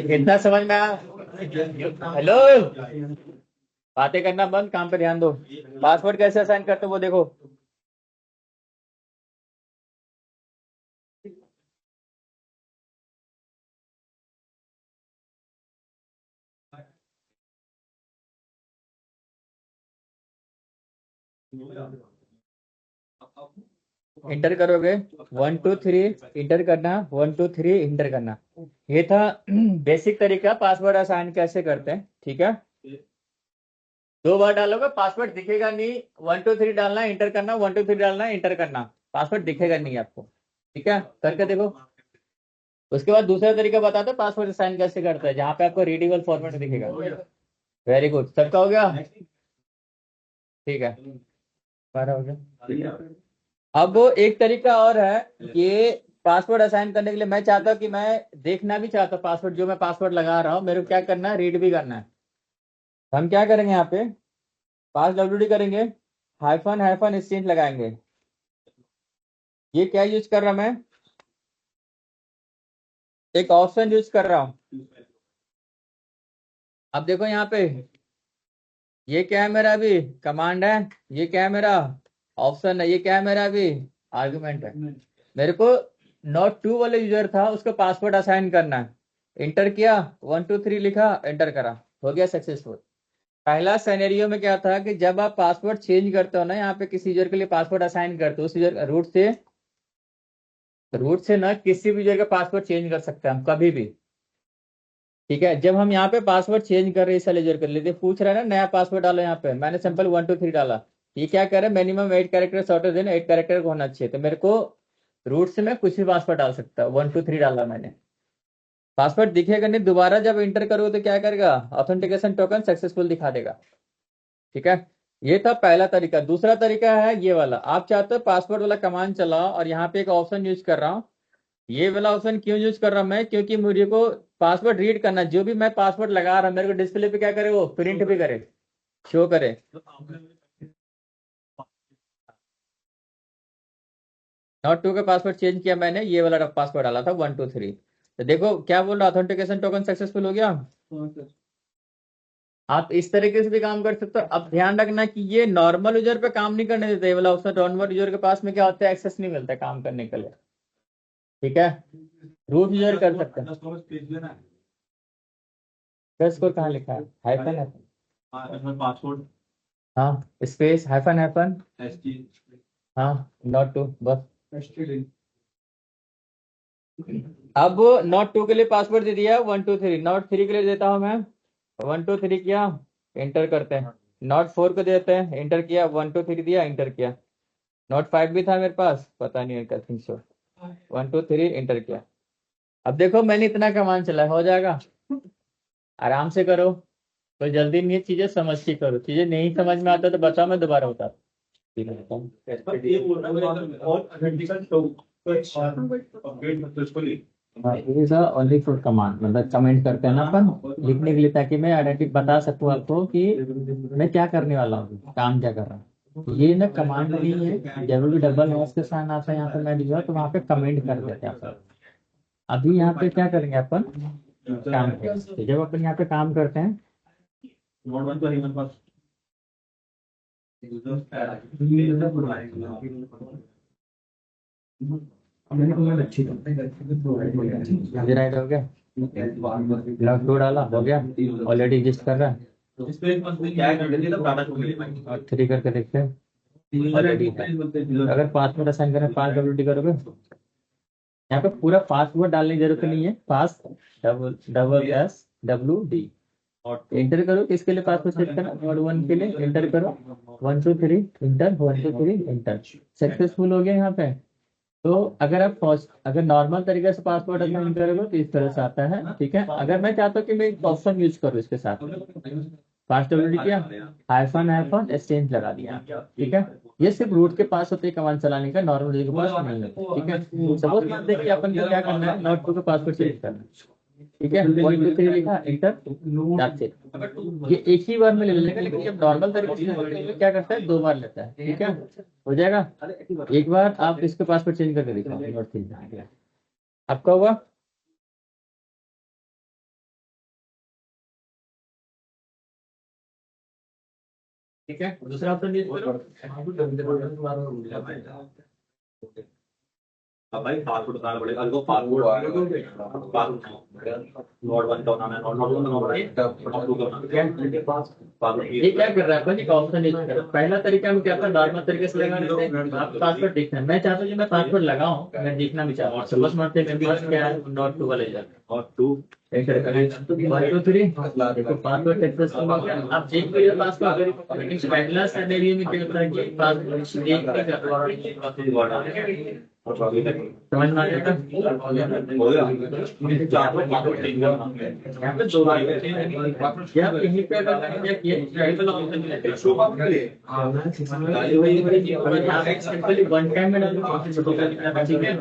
इतना समझ में आया हेलो बातें करना बंद काम पे ध्यान दो पासवर्ड कैसे असाइन करते हो वो देखो इंटर करोगे 1 2 3 इंटर करना 1 2 3 इंटर करना ये था बेसिक तरीका पासवर्ड असाइन कैसे करते हैं ठीक है 2 बार डालोगे पासवर्ड दिखेगा नहीं 1 2 3 डालना इंटर करना 1 2 3 डालना इंटर करना पासवर्ड दिखेगा नहीं आपको ठीक है करके देखो उसके बाद दूसरा तरीका बताते हैं पासवर्ड असाइन कैसे करते हैं जहाँ पे आपको रीडेबल फॉर्मेट दिखेगा वेरी गुड सबका हो गया ठीक है 12 हो गया अब एक तरीका और है ये पासवर्ड असाइन करने के लिए मैं चाहता हूँ कि मैं देखना भी चाहता हूँ पासवर्ड जो मैं पासवर्ड लगा रहा हूँ मेरे को क्या करना है रीड भी करना है हम क्या करेंगे यहाँ पे पास WD करेंगे हाइफन हाइफन स्ट्रिंग लगाएंगे ये क्या यूज कर रहा मैं एक ऑप्शन यूज कर रहा हूँ अब देखो यहाँ पे ये क्या है मेरा अभी कमांड है ये क्या है मेरा ऑप्शन है ये क्या है मेरा अभी आर्गुमेंट है मेरे को नॉट टू वाले यूजर था उसको पासवर्ड असाइन करना है इंटर किया 1 2 3 लिखा एंटर करा हो गया सक्सेसफुल पहला सिनेरियो में क्या था कि जब आप पासवर्ड चेंज करते हो ना यहाँ पे किसी यूजर के लिए पासवर्ड असाइन करते हो उस यूजर रूट से ना किसी भी यूजर का पासवर्ड चेंज कर सकते हैं हम कभी भी ठीक है जब हम यहाँ पे पासवर्ड चेंज कर रहे हैं इस यूजर कर लेते पूछ रहे हैं ना नया पासवर्ड डालो यहाँ पे मैंने सिंपल 1 2 3 डाला ये क्या करे, minimum 8 character shorter than 8 character को होना चाहिए। तो मेरे को रूट से मैं कुछ भी पासवर्ड डाल सकता हूँ। 1 2 3 डाला मैंने, पासवर्ड दिखेगा नहीं, दोबारा जब इंटर करोगे तो क्या करेगा, ऑथेंटिकेशन टोकन सक्सेसफुल दिखा देगा। ठीक है, ये था पहला तरीका। दूसरा तरीका है ये वाला, आप चाहते हो पासवर्ड वाला कमांड चलाओ और यहाँ पे एक ऑप्शन यूज कर रहा हूँ। ये वाला ऑप्शन क्यों यूज कर रहा हूँ मैं, क्योंकि मुझे को पासवर्ड रीड करना, जो भी मैं पासवर्ड लगा रहा हूँ मेरे को डिस्प्ले पे क्या करे, वो प्रिंट भी करे, शो करे। नॉट टू का पासवर्ड चेंज किया मैंने, ये वाला पासवर्ड डाला था 1 2 3। तो देखो क्या बोल रहा, ऑथेंटिकेशन टोकन सक्सेसफुल हो गया। आप इस तरीके से भी काम कर सकते हो। अब ध्यान रखना कि ये नॉर्मल यूजर पे काम नहीं करने देते, ये वाला ऑप्शन नॉर्मल यूजर के पास में क्या होता है, एक्सेस नहीं मिलता है काम करने के लिए। ठीक है, रूट यूजर कर सकते हैं। स्कोर कहाँ लिखा है, हाइफन है, पासवर्ड हाँ स्पेस हाइफन हाइफन, एसटी हाँ नॉट टू बस। अब नॉट टू के लिए पासवर्ड दे दिया 1 2 3, नॉट 3 के लिए देता हूं मैं 1 2 3 किया, एंटर करते हैं। नॉट 4 को देते हैं, एंटर किया, 1 2 3 दिया, एंटर किया। नॉट 5 भी था मेरे पास, पता नहीं है, थिंक सो 1 2 3 एंटर किया। अब देखो मैंने इतना कमांड चला, हो जाएगा। आराम से करो, कोई जल्दी नहीं है, चीजें समझ के करो। चीजें नहीं समझ में आता तो बताओ, मैं दोबारा बता। ये बोल रहा है और ऑथेंटिकल ओनली फॉर कमांड, मतलब कमेंट करते हैं ना अपन लिखने के लिए, ताकि मैं आइडेंटिटी बता सकूं आपको कि मैं क्या करने वाला हूँ, काम क्या कर रहा हूँ। ये ना कमांड नहीं है, जब भी डबल हॉस के साथ आता है यहाँ पे मैं लिखा तो वहाँ पे कमेंट कर देते हैं अपन। अभी यहाँ पे क्या करेंगे अपन, काम करेंगे। जब अपन यहाँ पे काम करते हैं, नोट वन तो है मेरे पास राइट हो गया, लॉग टू डाला, हो गया, ऑलरेडी एग्जिस्ट कर रहा है। इस पे क्या कर देते हैं डाटा को और 3 करके देखते हैं, अगर पासवर्ड असाइन करें 5 डब्ल्यूटी करोगे, यहाँ पे पूरा पासवर्ड डालने की जरूरत नहीं है, pass double S W D enter करो। किसके लिए पासवर्ड सेट करना, नोड 1 के लिए एंटर करो, 1 2 3 एंटर, 1 2 3 एंटर, सक्सेसफुल हो गया यहाँ पे। तो अगर आप अगर नॉर्मल तरीके से पासवर्ड असाइन करोगे तो इस तरह से आता है। ठीक है, अगर मैं चाहता हूँ कि मैं एक ऑप्शन यूज करूँ इसके साथ, पास डब्ल्यूडी किया, हाइफन हाइफन एक्सचेंज लगा दिया। ठीक है, ये सिर्फ रूट के पास होते कमांड चलाने का, नॉर्मल यूजर के पास नहीं होता। ठीक है, सपोज मान देखिए अपन को क्या करना है, नोट टू का पासवर्ड चेंज करना है। ठीक है, 1 2 3 लिखा, एंटर, दैट्स इट। ये एक ही बार में ले लेगा, लेकिन जब नॉर्मल तरीके से क्या करता है, 2 बार लेता है। ठीक है, हो जाएगा। एक बार आप इसके पासवर्ड चेंज करके दिखाओ, नोट 3 आपका हुआ। ठीक है, दूसरा ऑप्शन यूज करो। अब भाई पासवर्ड बताना पड़ेगा, अलगो पासवर्ड नोट वन का बनाना है, नोट वन नोट टू का बनाना है। ये क्या कर रहा है अपन, एक ऑप्शन यूज कर रहा है। पहला तरीका हम क्या था, नॉर्मल तरीके से लगा लेते हैं, आप पासवर्ड देखना है। मैं चाहता हूँ कि मैं पासवर्ड लगाऊं, मैं देखना भी चाहता हूँ। सपोज मानते हैं मेरे पास क्या है, नोट टू वाले जाकर और टू एंटर करें, 1 2 3 देखो पासवर्ड सक्सेसफुल हो गया। आप देख लीजिए पासवर्ड, लेकिन पहला सिनेरियो में क्या होता है कि पासवर्ड देख नहीं कर, समझ में आ गया था? हो गया चार लोग पासवर्ड चेंज करना यहाँ पे 2 बार या यहीं पे अगर ये ट्राइबल ऑप्शन मिलता है, शो अप करे सिंपली वन टाइम में डालो, ठीक है।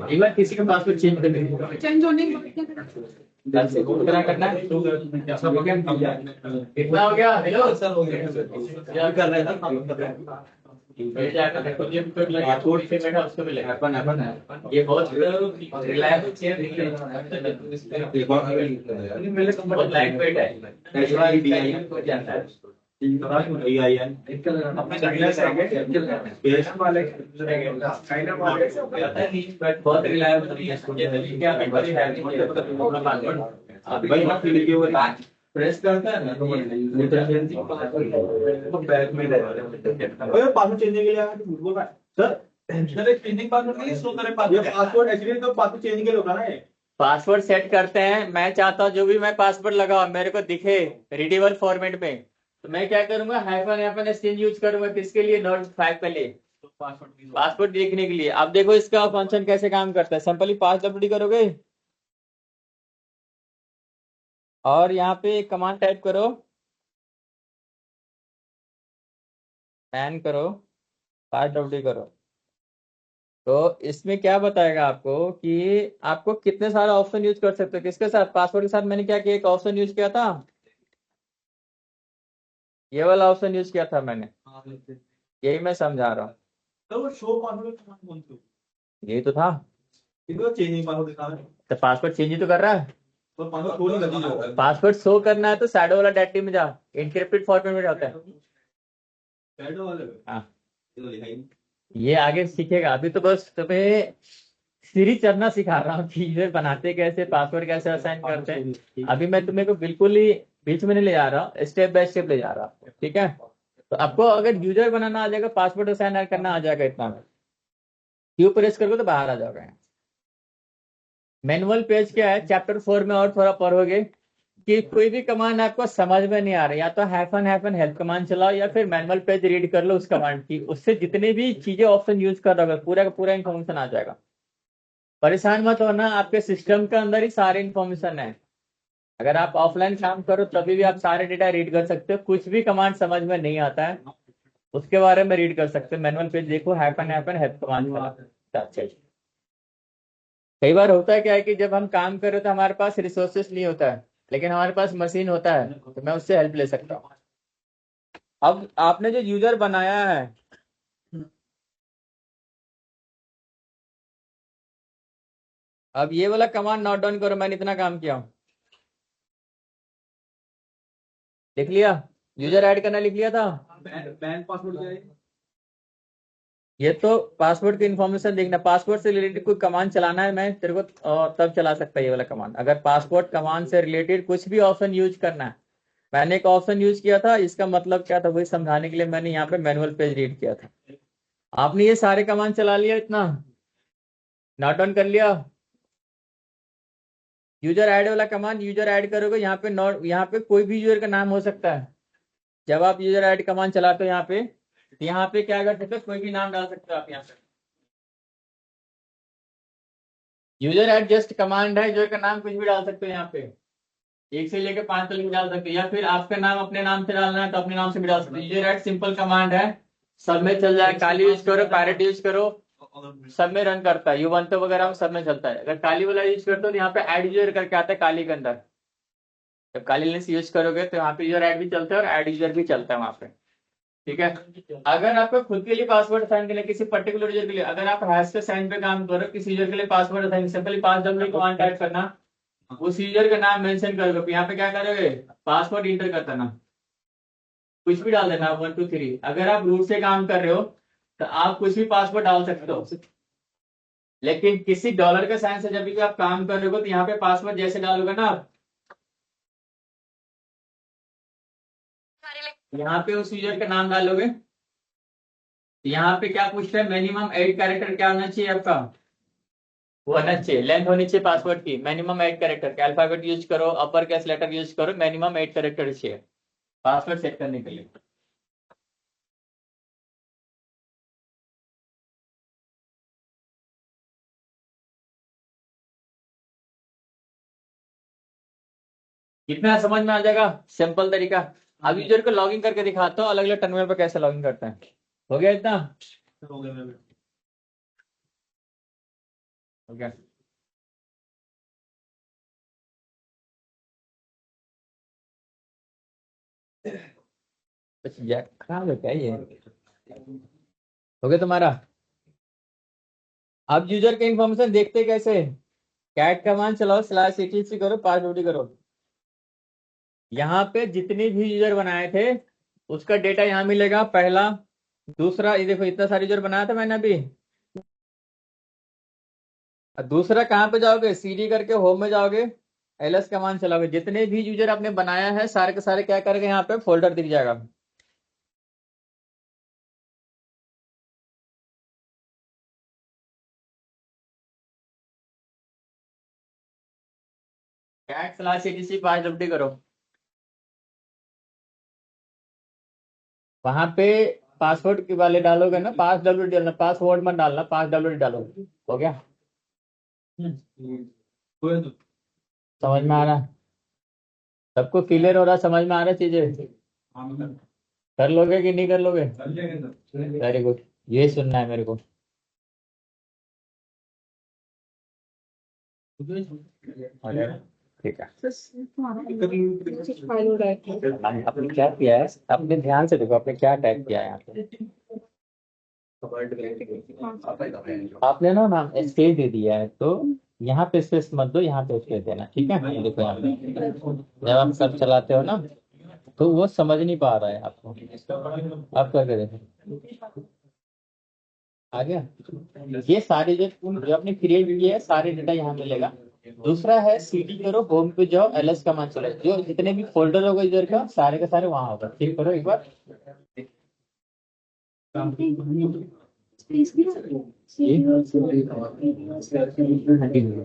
एक बार किसी का पासवर्ड चेंज करने चेंज होने के बाद क्या करना से कितना करना है, कितना हो गया, हेलो सर हो गया, क्या कर रहे थे पासवर्ड से बैठा उसको मिलेगा। ये बहुत रिलायबल चेयर बहुत लाइट वेट है, हो जाता है। बहुत रिलायबल प्रेस करता है ना तो बैक में पासवर्ड चेंज के लिए सर एक चेंजिंग पासवर्ड के लिए स्लो करें पासवर्ड एक्चुअली तो पासवर्ड चेंज के लिए होगा ना। पासवर्ड सेट करते हैं, मैं चाहता हूँ जो भी मैं पासवर्ड लगाऊं मेरे को दिखे रीडेबल फॉर्मेट में, तो मैं क्या करूंगा, हाइफन हाइफन स्ट्रिंग यूज करूंगा किसके लिए, नोट 5 के लिए, पासवर्ड देखने के लिए। अब देखो इसका फंक्शन कैसे काम करता है, सिंपली पास डब्ल्यूडी करोगे और यहाँ पे कमांड टाइप करो, मैन करो, पास डब्ल्यूडी करो। तो इसमें क्या बताएगा आपको कि आपको कितने सारे ऑप्शन यूज कर सकते हो किसके साथ, पासवर्ड के साथ। मैंने क्या किया, एक ऑप्शन यूज किया था, ये वाला ऑप्शन यूज किया था मैंने, यही मैं समझा रहा हूँ। तो वो शो पासवर्ड कमांड कौन सी यही तो था, इनको चेंजिंग पासवर्ड दिखा रहा है तो पासवर्ड चेंज ही तो कर रहा है। तो पासवर्ड शो नहीं कर दीजिए पासवर्ड शो करना है तो शैडो वाला डायरेक्टरी में जा, एनक्रिप्टेड फॉर्मेट में जाता है। शैडो वाले हाँ, ये तो लिखा ही नहीं। ये आगे सीखेगा, अभी तो बस तुम्हें सीढ़ी चढ़ना सिखा रहा हूँ कि यूजर बनाते कैसे, पासवर्ड कैसे असाइन करते हैं। अभी मैं तुम्हें को बिल्कुल ही बीच में नहीं ले जा रहा हूँ, स्टेप बाय स्टेप ले जा रहा हूँ, ठीक है। तो आपको अगर यूजर बनाना आ जाएगा, पासवर्ड असाइन करना आ जाएगा, इतना में क्यू प्रेस करोगे तो बाहर आ जाओगे। मैनुअल पेज क्या है, चैप्टर 4 में और थोड़ा पढ़ोगे कि कोई भी कमांड आपको समझ में नहीं आ रहा, या तो हाइफन हाइफन हेल्प कमांड चलाओ या फिर मैनुअल पेज रीड कर लो उस कमांड की, उससे जितने भी चीजें ऑप्शन यूज कर रहे हो पूरा का पूरा इन्फॉर्मेशन आ जाएगा। परेशान मत होना, आपके सिस्टम के अंदर ही सारे इन्फॉर्मेशन है। अगर आप ऑफलाइन काम करो तभी भी आप सारे डेटा रीड कर सकते हो, कुछ भी कमांड समझ में नहीं आता है उसके बारे में रीड कर सकते हो। मैनुअल पेज देखो, हाइफन हाइफन हेल्प कमांड। कई बार होता है क्या है कि जब हम काम कर रहे हो तो हमारे पास रिसोर्सेस नहीं होता है, लेकिन हमारे पास मशीन होता है तो मैं उससे हेल्प ले सकता हूँ। अब आपने जो यूजर बनाया है, अब ये वाला कमांड नोट डाउन करो, मैंने इतना काम किया हूँ, लिख लिया, यूजर ऐड करना लिख लिया था। बैंक पासवर्ड क्या है ये तो पासवर्ड की इन्फॉर्मेशन देखना, पासवर्ड से रिलेटेड कोई कमांड चलाना है मैं तेरे को तब चला सकता है ये वाला कमांड। अगर पासवर्ड कमांड से रिलेटेड कुछ भी ऑप्शन यूज करना है, मैंने एक ऑप्शन यूज किया था, इसका मतलब क्या था वही समझाने के लिए मैंने यहाँ पे मैनुअल पेज रीड किया था। आपने ये सारे कमांड चला लिया, इतना नोट डाउन कर लिया। यूजर ऐड वाला कमांड, यूजर ऐड करोगे यहाँ पे नोट, यहाँ पे कोई भी यूजर का नाम हो सकता है। जब आप यूजर ऐड कमांड चलाते हो यहाँ पे क्या कर सकते हो, कोई भी नाम डाल सकते हो आप यहाँ पे। यूजर ऐड जस्ट कमांड है, यूजर का नाम कुछ भी डाल सकते हो यहाँ पे, 1 से लेकर 5 तक भी डाल सकते हो, या फिर आपका नाम अपने नाम से डालना है तो अपने नाम से भी डाल सकते हो। यूजर ऐड सिंपल कमांड है, सब में चल जाए, काली यूज करो, पैरेट यूज करो, सब में रन करता है, युवंतो वगैरह में सब में चलता है। अगर काली वाला यूज करते हो तो यहाँ पे ऐड यूजर करके आता है काली के अंदर, जब काली लिंक्स यूज करोगे तो यहाँ पे यूजर ऐड भी चलता है और ऐड यूजर भी चलता है वहाँ पे, ठीक है। अगर आपको खुद के लिए पासवर्ड असाइन करना है किसी पर्टिकुलर यूजर के लिए, अगर आप हैश के साइन पे काम करो, किसी यूजर के लिए पासवर्ड असाइन, सिंपली पास डब्ल्यू कमांड टाइप करना, उस यूजर का नाम मेंशन करोगे, यहाँ पे क्या करोगे, पासवर्ड इंटर कर देना, कुछ भी डाल देना 1 2 3। अगर आप रूट से काम कर रहे हो तो आप कुछ भी पासवर्ड डाल सकते हो, लेकिन किसी डॉलर के साइन से जब भी आप काम कर रहे हो तो यहाँ पे पासवर्ड जैसे डालोगे ना आप, यहाँ पे उस यूजर का नाम डालोगे, यहाँ पे क्या पूछता है, मिनिमम 8 कैरेक्टर क्या होना चाहिए आपका, वो होना चाहिए, लेंथ होनी चाहिए पासवर्ड की मिनिमम 8 कैरेक्टर का, अल्फाबेट यूज करो, अपर केस लेटर यूज करो, मिनिमम 8 कैरेक्टर चाहिए पासवर्ड सेट करने के लिए। कितना समझ में आ जाएगा, सिंपल तरीका। अब यूजर को लॉगिन करके दिखाता हूँ अलग अलग टर्मिनल पर कैसे लॉगिन करते हैं। हो गया इतना, हो गया मेरे हो गया। कुछ खराब है क्या ये, हो गया तुम्हारा। अब यूजर के इन्फॉर्मेशन देखते कैसे, कैट कमांड चलाओ, स्लैश etc करो, पास ड्यूटी करो, यहाँ पे जितने भी यूजर बनाए थे उसका डेटा यहाँ मिलेगा, पहला दूसरा, ये देखो इतना सारे यूजर बनाया था मैंने अभी। दूसरा कहाँ पे जाओगे, सीडी करके होम में जाओगे, ls कमांड चलाओगे, जितने भी यूजर आपने बनाया है सारे के सारे क्या करेंगे, यहाँ पे फोल्डर दिख जाएगा। कैट स्लैश etc पास ड्यूटी करो, वहां पे पासवर्ड के वाले डालोगे ना, passwd डालना, पासवर्ड मत डालना, passwd डालोगे। हो गया? समझ में आ रहा? सबको क्लियर हो रहा? समझ में आ रहा चीजें? कर लोगे कि नहीं कर लोगे? वेरी गुड, ये सुनना है मेरे को। ठीक है, आपने क्या किया है, अपने ध्यान से देखो, आपने क्या टाइप किया है यहाँ पे। आपने ना नाम स्पेस दे दिया है, तो यहाँ पे स्पेस मत दो, यहाँ पे स्पेस देना। ठीक है? देखो यहाँ पे जब आप सब चलाते हो ना, तो वो समझ नहीं पा रहा है आपको। आप क्या करें आ गया? ये सारे जो आपने क्रिएट किए है, सारे डेटा यहाँ मिलेगा। दूसरा है सीडी करो, होम पे जाओ, एलएस कमांड चलाओ, जो जितने भी फोल्डर होगा इधर का, सारे का सारे वहां होगा। ठीक करो एक बार।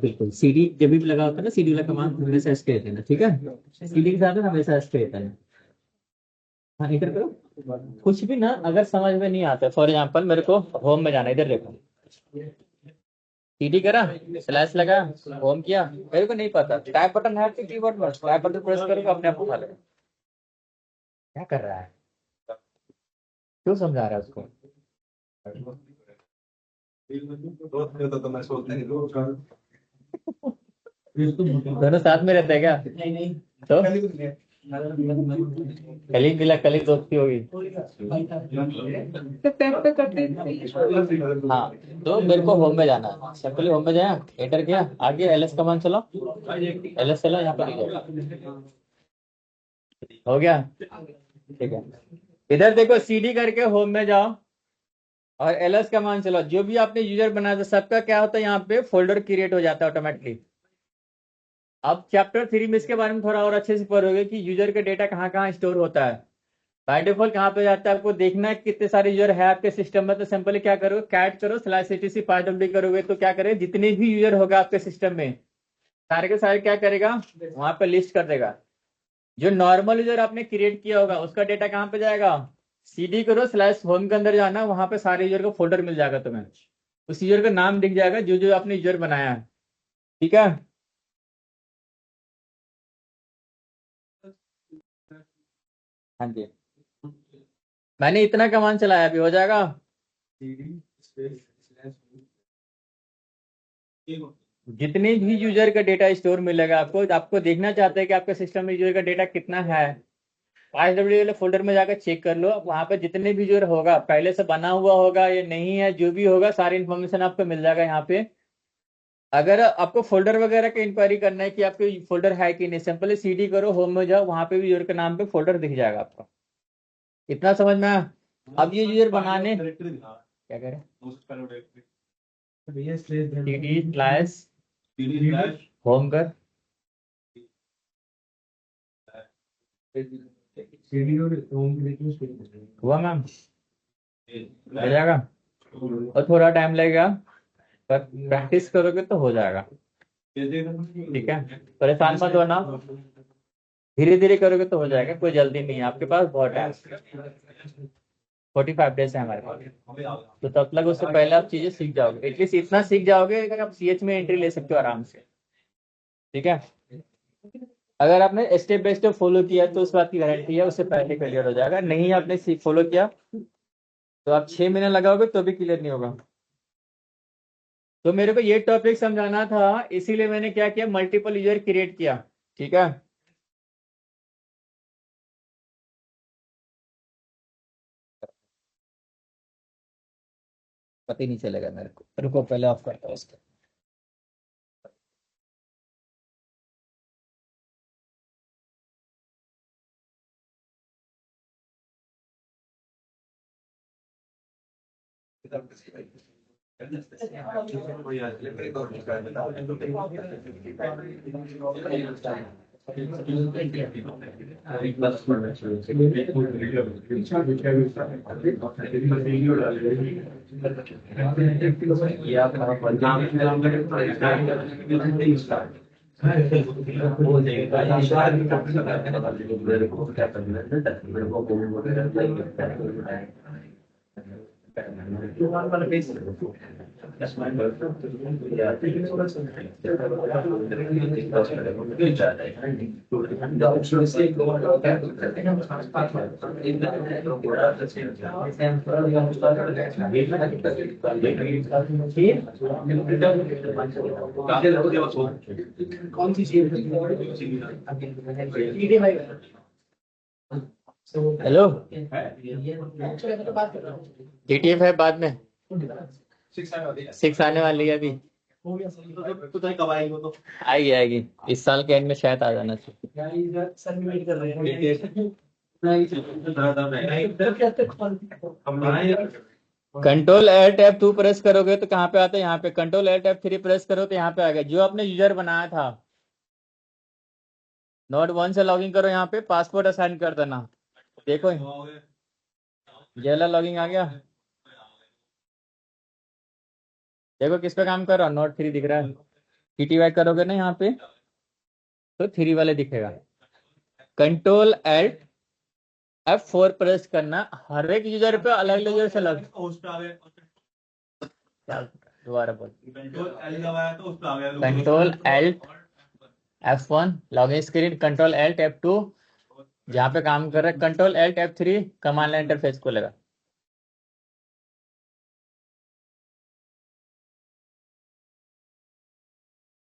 बिल्कुल, सीडी जब भी लगा होता है ना, सीडी वाला कमांड हमेशा एस पे देना। ठीक है? सीडी के साथ हमेशा एस पे देना है। हाँ, इधर करो। कुछ भी ना अगर समझ में नहीं आता, फॉर एग्जाम्पल मेरे को होम में जाना, इधर देखो, सीडी करा, स्लैश लगा, होम किया, मेरे को नहीं पता, टाइप बटन है आपके कीबोर्ड में, टाइप बटन प्रेस करोगे अपने आप उठा लेगा। क्या कर रहा है? क्यों समझा रहा है उसको? दोनों साथ में रहते हैं क्या? तो कलीग मिला, कलीग दोस्ती होगी। हाँ, तो मेरे को होम में जाना है, सिंपली होम में जाया, एंटर किया, आगे एलएस कमांड चलाओ, एलएस चलाओ, यहाँ पर हो गया। ठीक है, इधर देखो, सीडी करके होम में जाओ और एलएस कमांड चलाओ। जो भी आपने यूजर बनाया था सबका क्या होता है, यहाँ पे फोल्डर क्रिएट हो जाता है ऑटोमेटिकली। अब चैप्टर 3 में इसके बारे में थोड़ा और अच्छे से पढ़ोगे कि यूजर का डेटा कहाँ कहाँ स्टोर होता है। बाय डिफॉल्ट कहाँ पे जाता है, आपको देखना है कितने सारे यूजर है आपके सिस्टम में। तो सिंपली क्या करोगे, कैट करो /etc passwd करोगे, तो क्या करेगा, जितने भी यूजर होगा आपके सिस्टम में, सारे के सारे क्या करेगा, वहां पे लिस्ट कर देगा। जो नॉर्मल यूजर आपने क्रिएट किया होगा उसका डेटा कहाँ पे जाएगा, सीडी करो /होम के अंदर जाना, वहां पे सारे यूजर को फोल्डर मिल जाएगा तुम्हें, उस यूजर का नाम दिख जाएगा जो जो आपने यूजर बनाया है। ठीक है? हाँ जी, मैंने इतना कमांड चलाया, अभी हो जाएगा। जितने भी यूजर का डेटा स्टोर मिलेगा आपको, आपको देखना चाहते हैं कि आपके सिस्टम में यूजर का डेटा कितना है, passwd वाले फोल्डर में जाकर चेक कर लो। वहां पे जितने भी यूजर होगा, पहले से बना हुआ होगा या नहीं है, जो भी होगा सारी इन्फॉर्मेशन आपको मिल जाएगा यहाँ पे। अगर आपको फोल्डर वगैरह की इंक्वायरी करना है कि आपके फोल्डर है कि नहीं, सिंपली सीडी करो, होम में जाओ, वहां पे भी यूजर के नाम पे फोल्डर दिख जाएगा आपको। इतना समझ में आया? अब ये यूजर बनाने क्या करें, cd/ होम कर, हुआ मैम? मिल जाएगा और थोड़ा टाइम लगेगा, पर प्रैक्टिस करोगे तो हो जाएगा। ठीक है, परेशान मत होना, धीरे धीरे करोगे तो हो जाएगा, कोई जल्दी नहीं है, आपके पास बहुत टाइम, 45 डेज है हमारे पास, तो तब तक उससे पहले आप चीजें सीख जाओगे, एटलीस्ट इतना सीख जाओगे कि आप सीएच में एंट्री ले सकते हो आराम से। ठीक है? अगर आपने स्टेप बाय स्टेप फॉलो किया तो उस बात की गारंटी है उससे पहले क्लियर हो जाएगा, नहीं आपने फॉलो किया तो आप 6 महीने लगाओगे तो भी क्लियर नहीं होगा। तो मेरे को ये टॉपिक समझाना था, इसीलिए मैंने क्या किया, मल्टीपल यूजर क्रिएट किया। ठीक है? पता ही नहीं चलेगा मेरे को, रुको पहले ऑफ करता हूँ इसको। कौन सी हेलो, GTF है बाद में, 6 आने वाली है अभी। तो कब आएगी वो तो? आएगी इस साल के एंड में शायद आ जाना चाहिए। सर भी वेट कर रहे हैं। कंट्रोल Alt F2 प्रेस करोगे तो कहाँ पे आता है? यहाँ पे। कंट्रोल Alt F3 प्रेस करो तो यहाँ पे आ गया। जो आपने यूजर बनाया था, नोड 1 से लॉगिन करो, यहाँ पे पासवर्ड असाइन कर देना। देखो ये वाला लॉगिन आ गया। देखो किस पे काम कर रहा हूँ, नोड 3 दिख रहा है। TTY करोगे ना यहाँ पे तो 3 वाले दिखेगा। कंट्रोल Alt F4 प्रेस करना, हर एक यूजर पे अलग अलग यूजर से लग। दोबारा बोल। Control Alt F1 login screen, control Alt F2 जहाँ पे काम कर रहा है, control Alt F3 command line interface खोलेगा।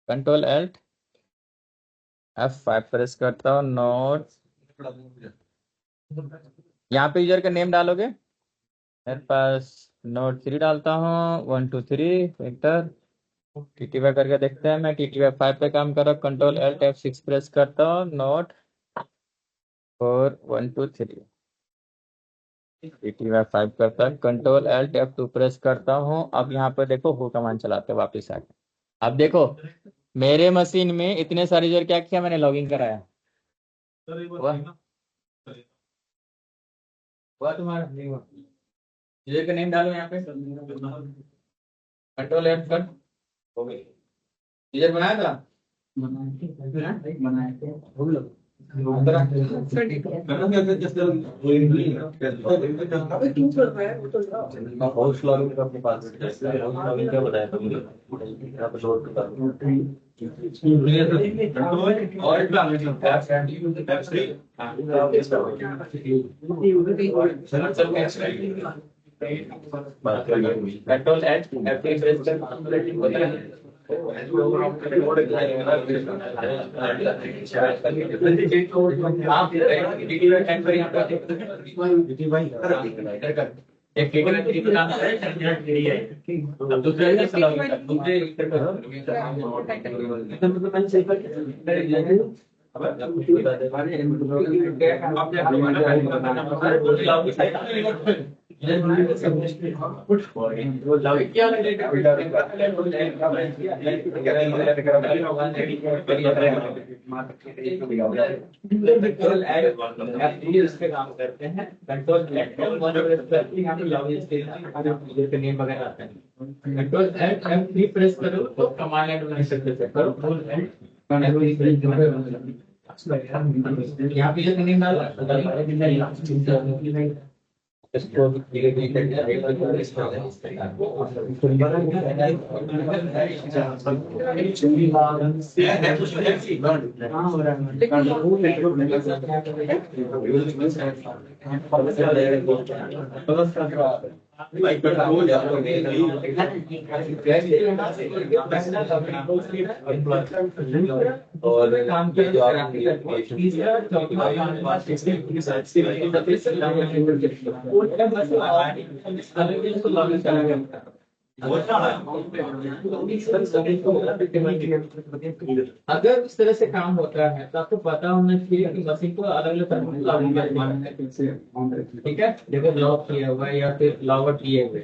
कंट्रोल Alt F5 प्रेस करता हूँ, नोट यहाँ पे यूजर का नेम डालोगे। मेरे पास नोट 3 डालता हूँ, 1 2 3 एंटर। TTY करके देखते हैं। मैं TTY 5 पे काम कर रहा हूँ। कंट्रोल Alt F6 प्रेस करता हूँ, नोट 4 1 2 3। TTY 5 करता है, कंट्रोल Alt F2 प्रेस करता हूँ। अब यहाँ पर देखो हो कमांड चलाते वापस आके। अब देखो मेरे मशीन में इतने सारे यूजर क्या किया, मैंने लॉगिन कराया। हुआ तुम्हारा? नहीं हुआ। यूजर का नेम डालो यहाँ पे, कंट्रोल F कर। हो गई। यूजर बनाया था? अपने पास क्या बताया था मुझे? यहाँ पे लोड कंट्रोल F3 प्रेस कर। काम करते हैं। कंट्रोल नेम वगैरह आता है। कंट्रोल F3 प्रेस करो तो कमांड लाइन करो। यहाँ पे जो नेम डाला इसको और काम के जो अगर इस तरह से काम होता है तो आपको पता होना चाहिए कि मशीन को अलग अलग तरह से लॉग करना है। ठीक है, देखो लॉग किया हुआ है या फिर लॉग आउट किए हुए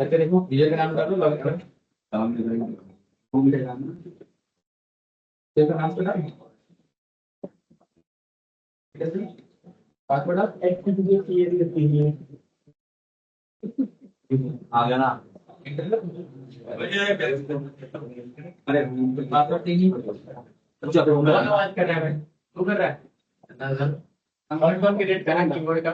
करके देखो। यूजर का नाम डालो, लॉग करो, नाम को डालो, पासवर्ड आ गया ना। अरे बात नहीं आवाज कर रहा है भाई, तू कर रहा है कौन क्रिएट करा कीबोर्ड का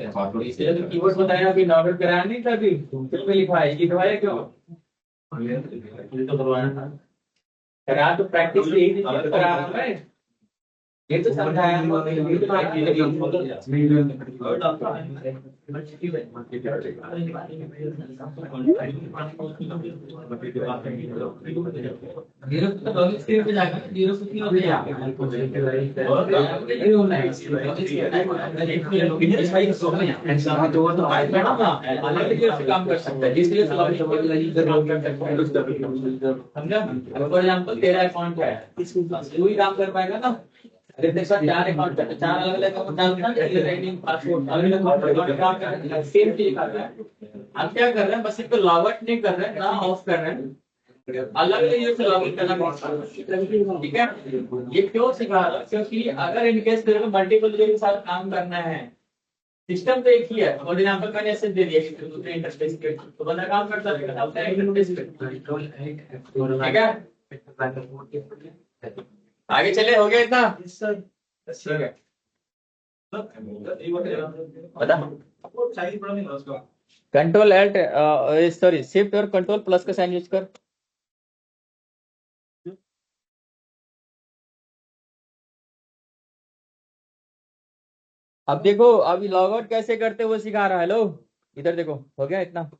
हो गया इसलिए तो कीवर्ड बताया अभी नॉर्मल कराया नहीं था अभी फिर पे लिखवाया लिखवाया क्यों ये तो करवाना था करा तो प्रैक्टिस से ही करा रहा है ये तो समझाया काम कर सकता है जिसके लिए समझा फॉर एग्जाम्पल तेरा अकाउंट है तू ही काम कर पाएगा ना अगर चार अकाउंट है चार अलग अलग अकाउंट रेटिंग पासवर्ड अलग अलग काम कर रहे हैं सेम चीज कर रहे हैं हम क्या कर रहे हैं बस इसको लॉग आउट नहीं कर रहे हैं ना ऑफ कर रहे हैं अलग अलग यूज से लॉग इन करना पड़ता है ठीक है ये क्यों सिखा रहा है क्योंकि अगर इनकेस तेरे को मल्टीपल यूजर के साथ काम करना है सिस्टम तो एक ही है फॉर एग्जांपल मैंने ऐसे दे दिया दूसरे इंटरफेस पे तो बंदा काम करता रहेगा अपना इंटरफेस पे ठीक है आगे चले हो गया इतना ठीक है बता कंट्रोल एल्ट सॉरी शिफ्ट और कंट्रोल प्लस का साइन यूज कर अब देखो अभी लॉग आउट कैसे करते वो सिखा रहा है लो इधर देखो हो गया इतना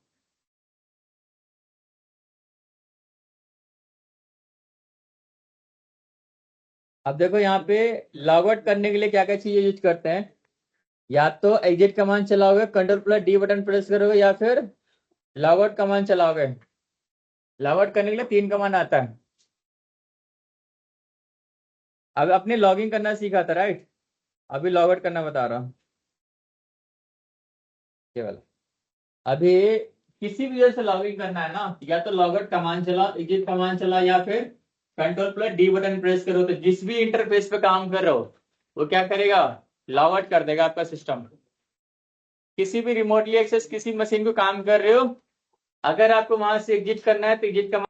अब देखो यहाँ पे लॉग आउट करने के लिए क्या क्या चीजें यूज करते हैं या तो एग्जिट कमांड चलाओगे control plus D button press करोगे या फिर लॉग आउट कमांड चलाओगे लॉग आउट करने के लिए 3 कमांड आता है अब अपने लॉगिंग करना सीखा था राइट अभी लॉग आउट करना बता रहा हूँ ये वाला अभी किसी भी वजह से लॉगिंग करना है ना या तो लॉग आउट कमांड चलाओ एग्जिट कमांड चलाओ या फिर control plus D button press करो तो जिस भी इंटरफेस पे काम कर रहे हो वो क्या करेगा लॉग आउट कर देगा आपका सिस्टम किसी भी रिमोटली एक्सेस किसी मशीन को काम कर रहे हो अगर आपको वहां से एग्जिट करना है तो एग्जिट कमांड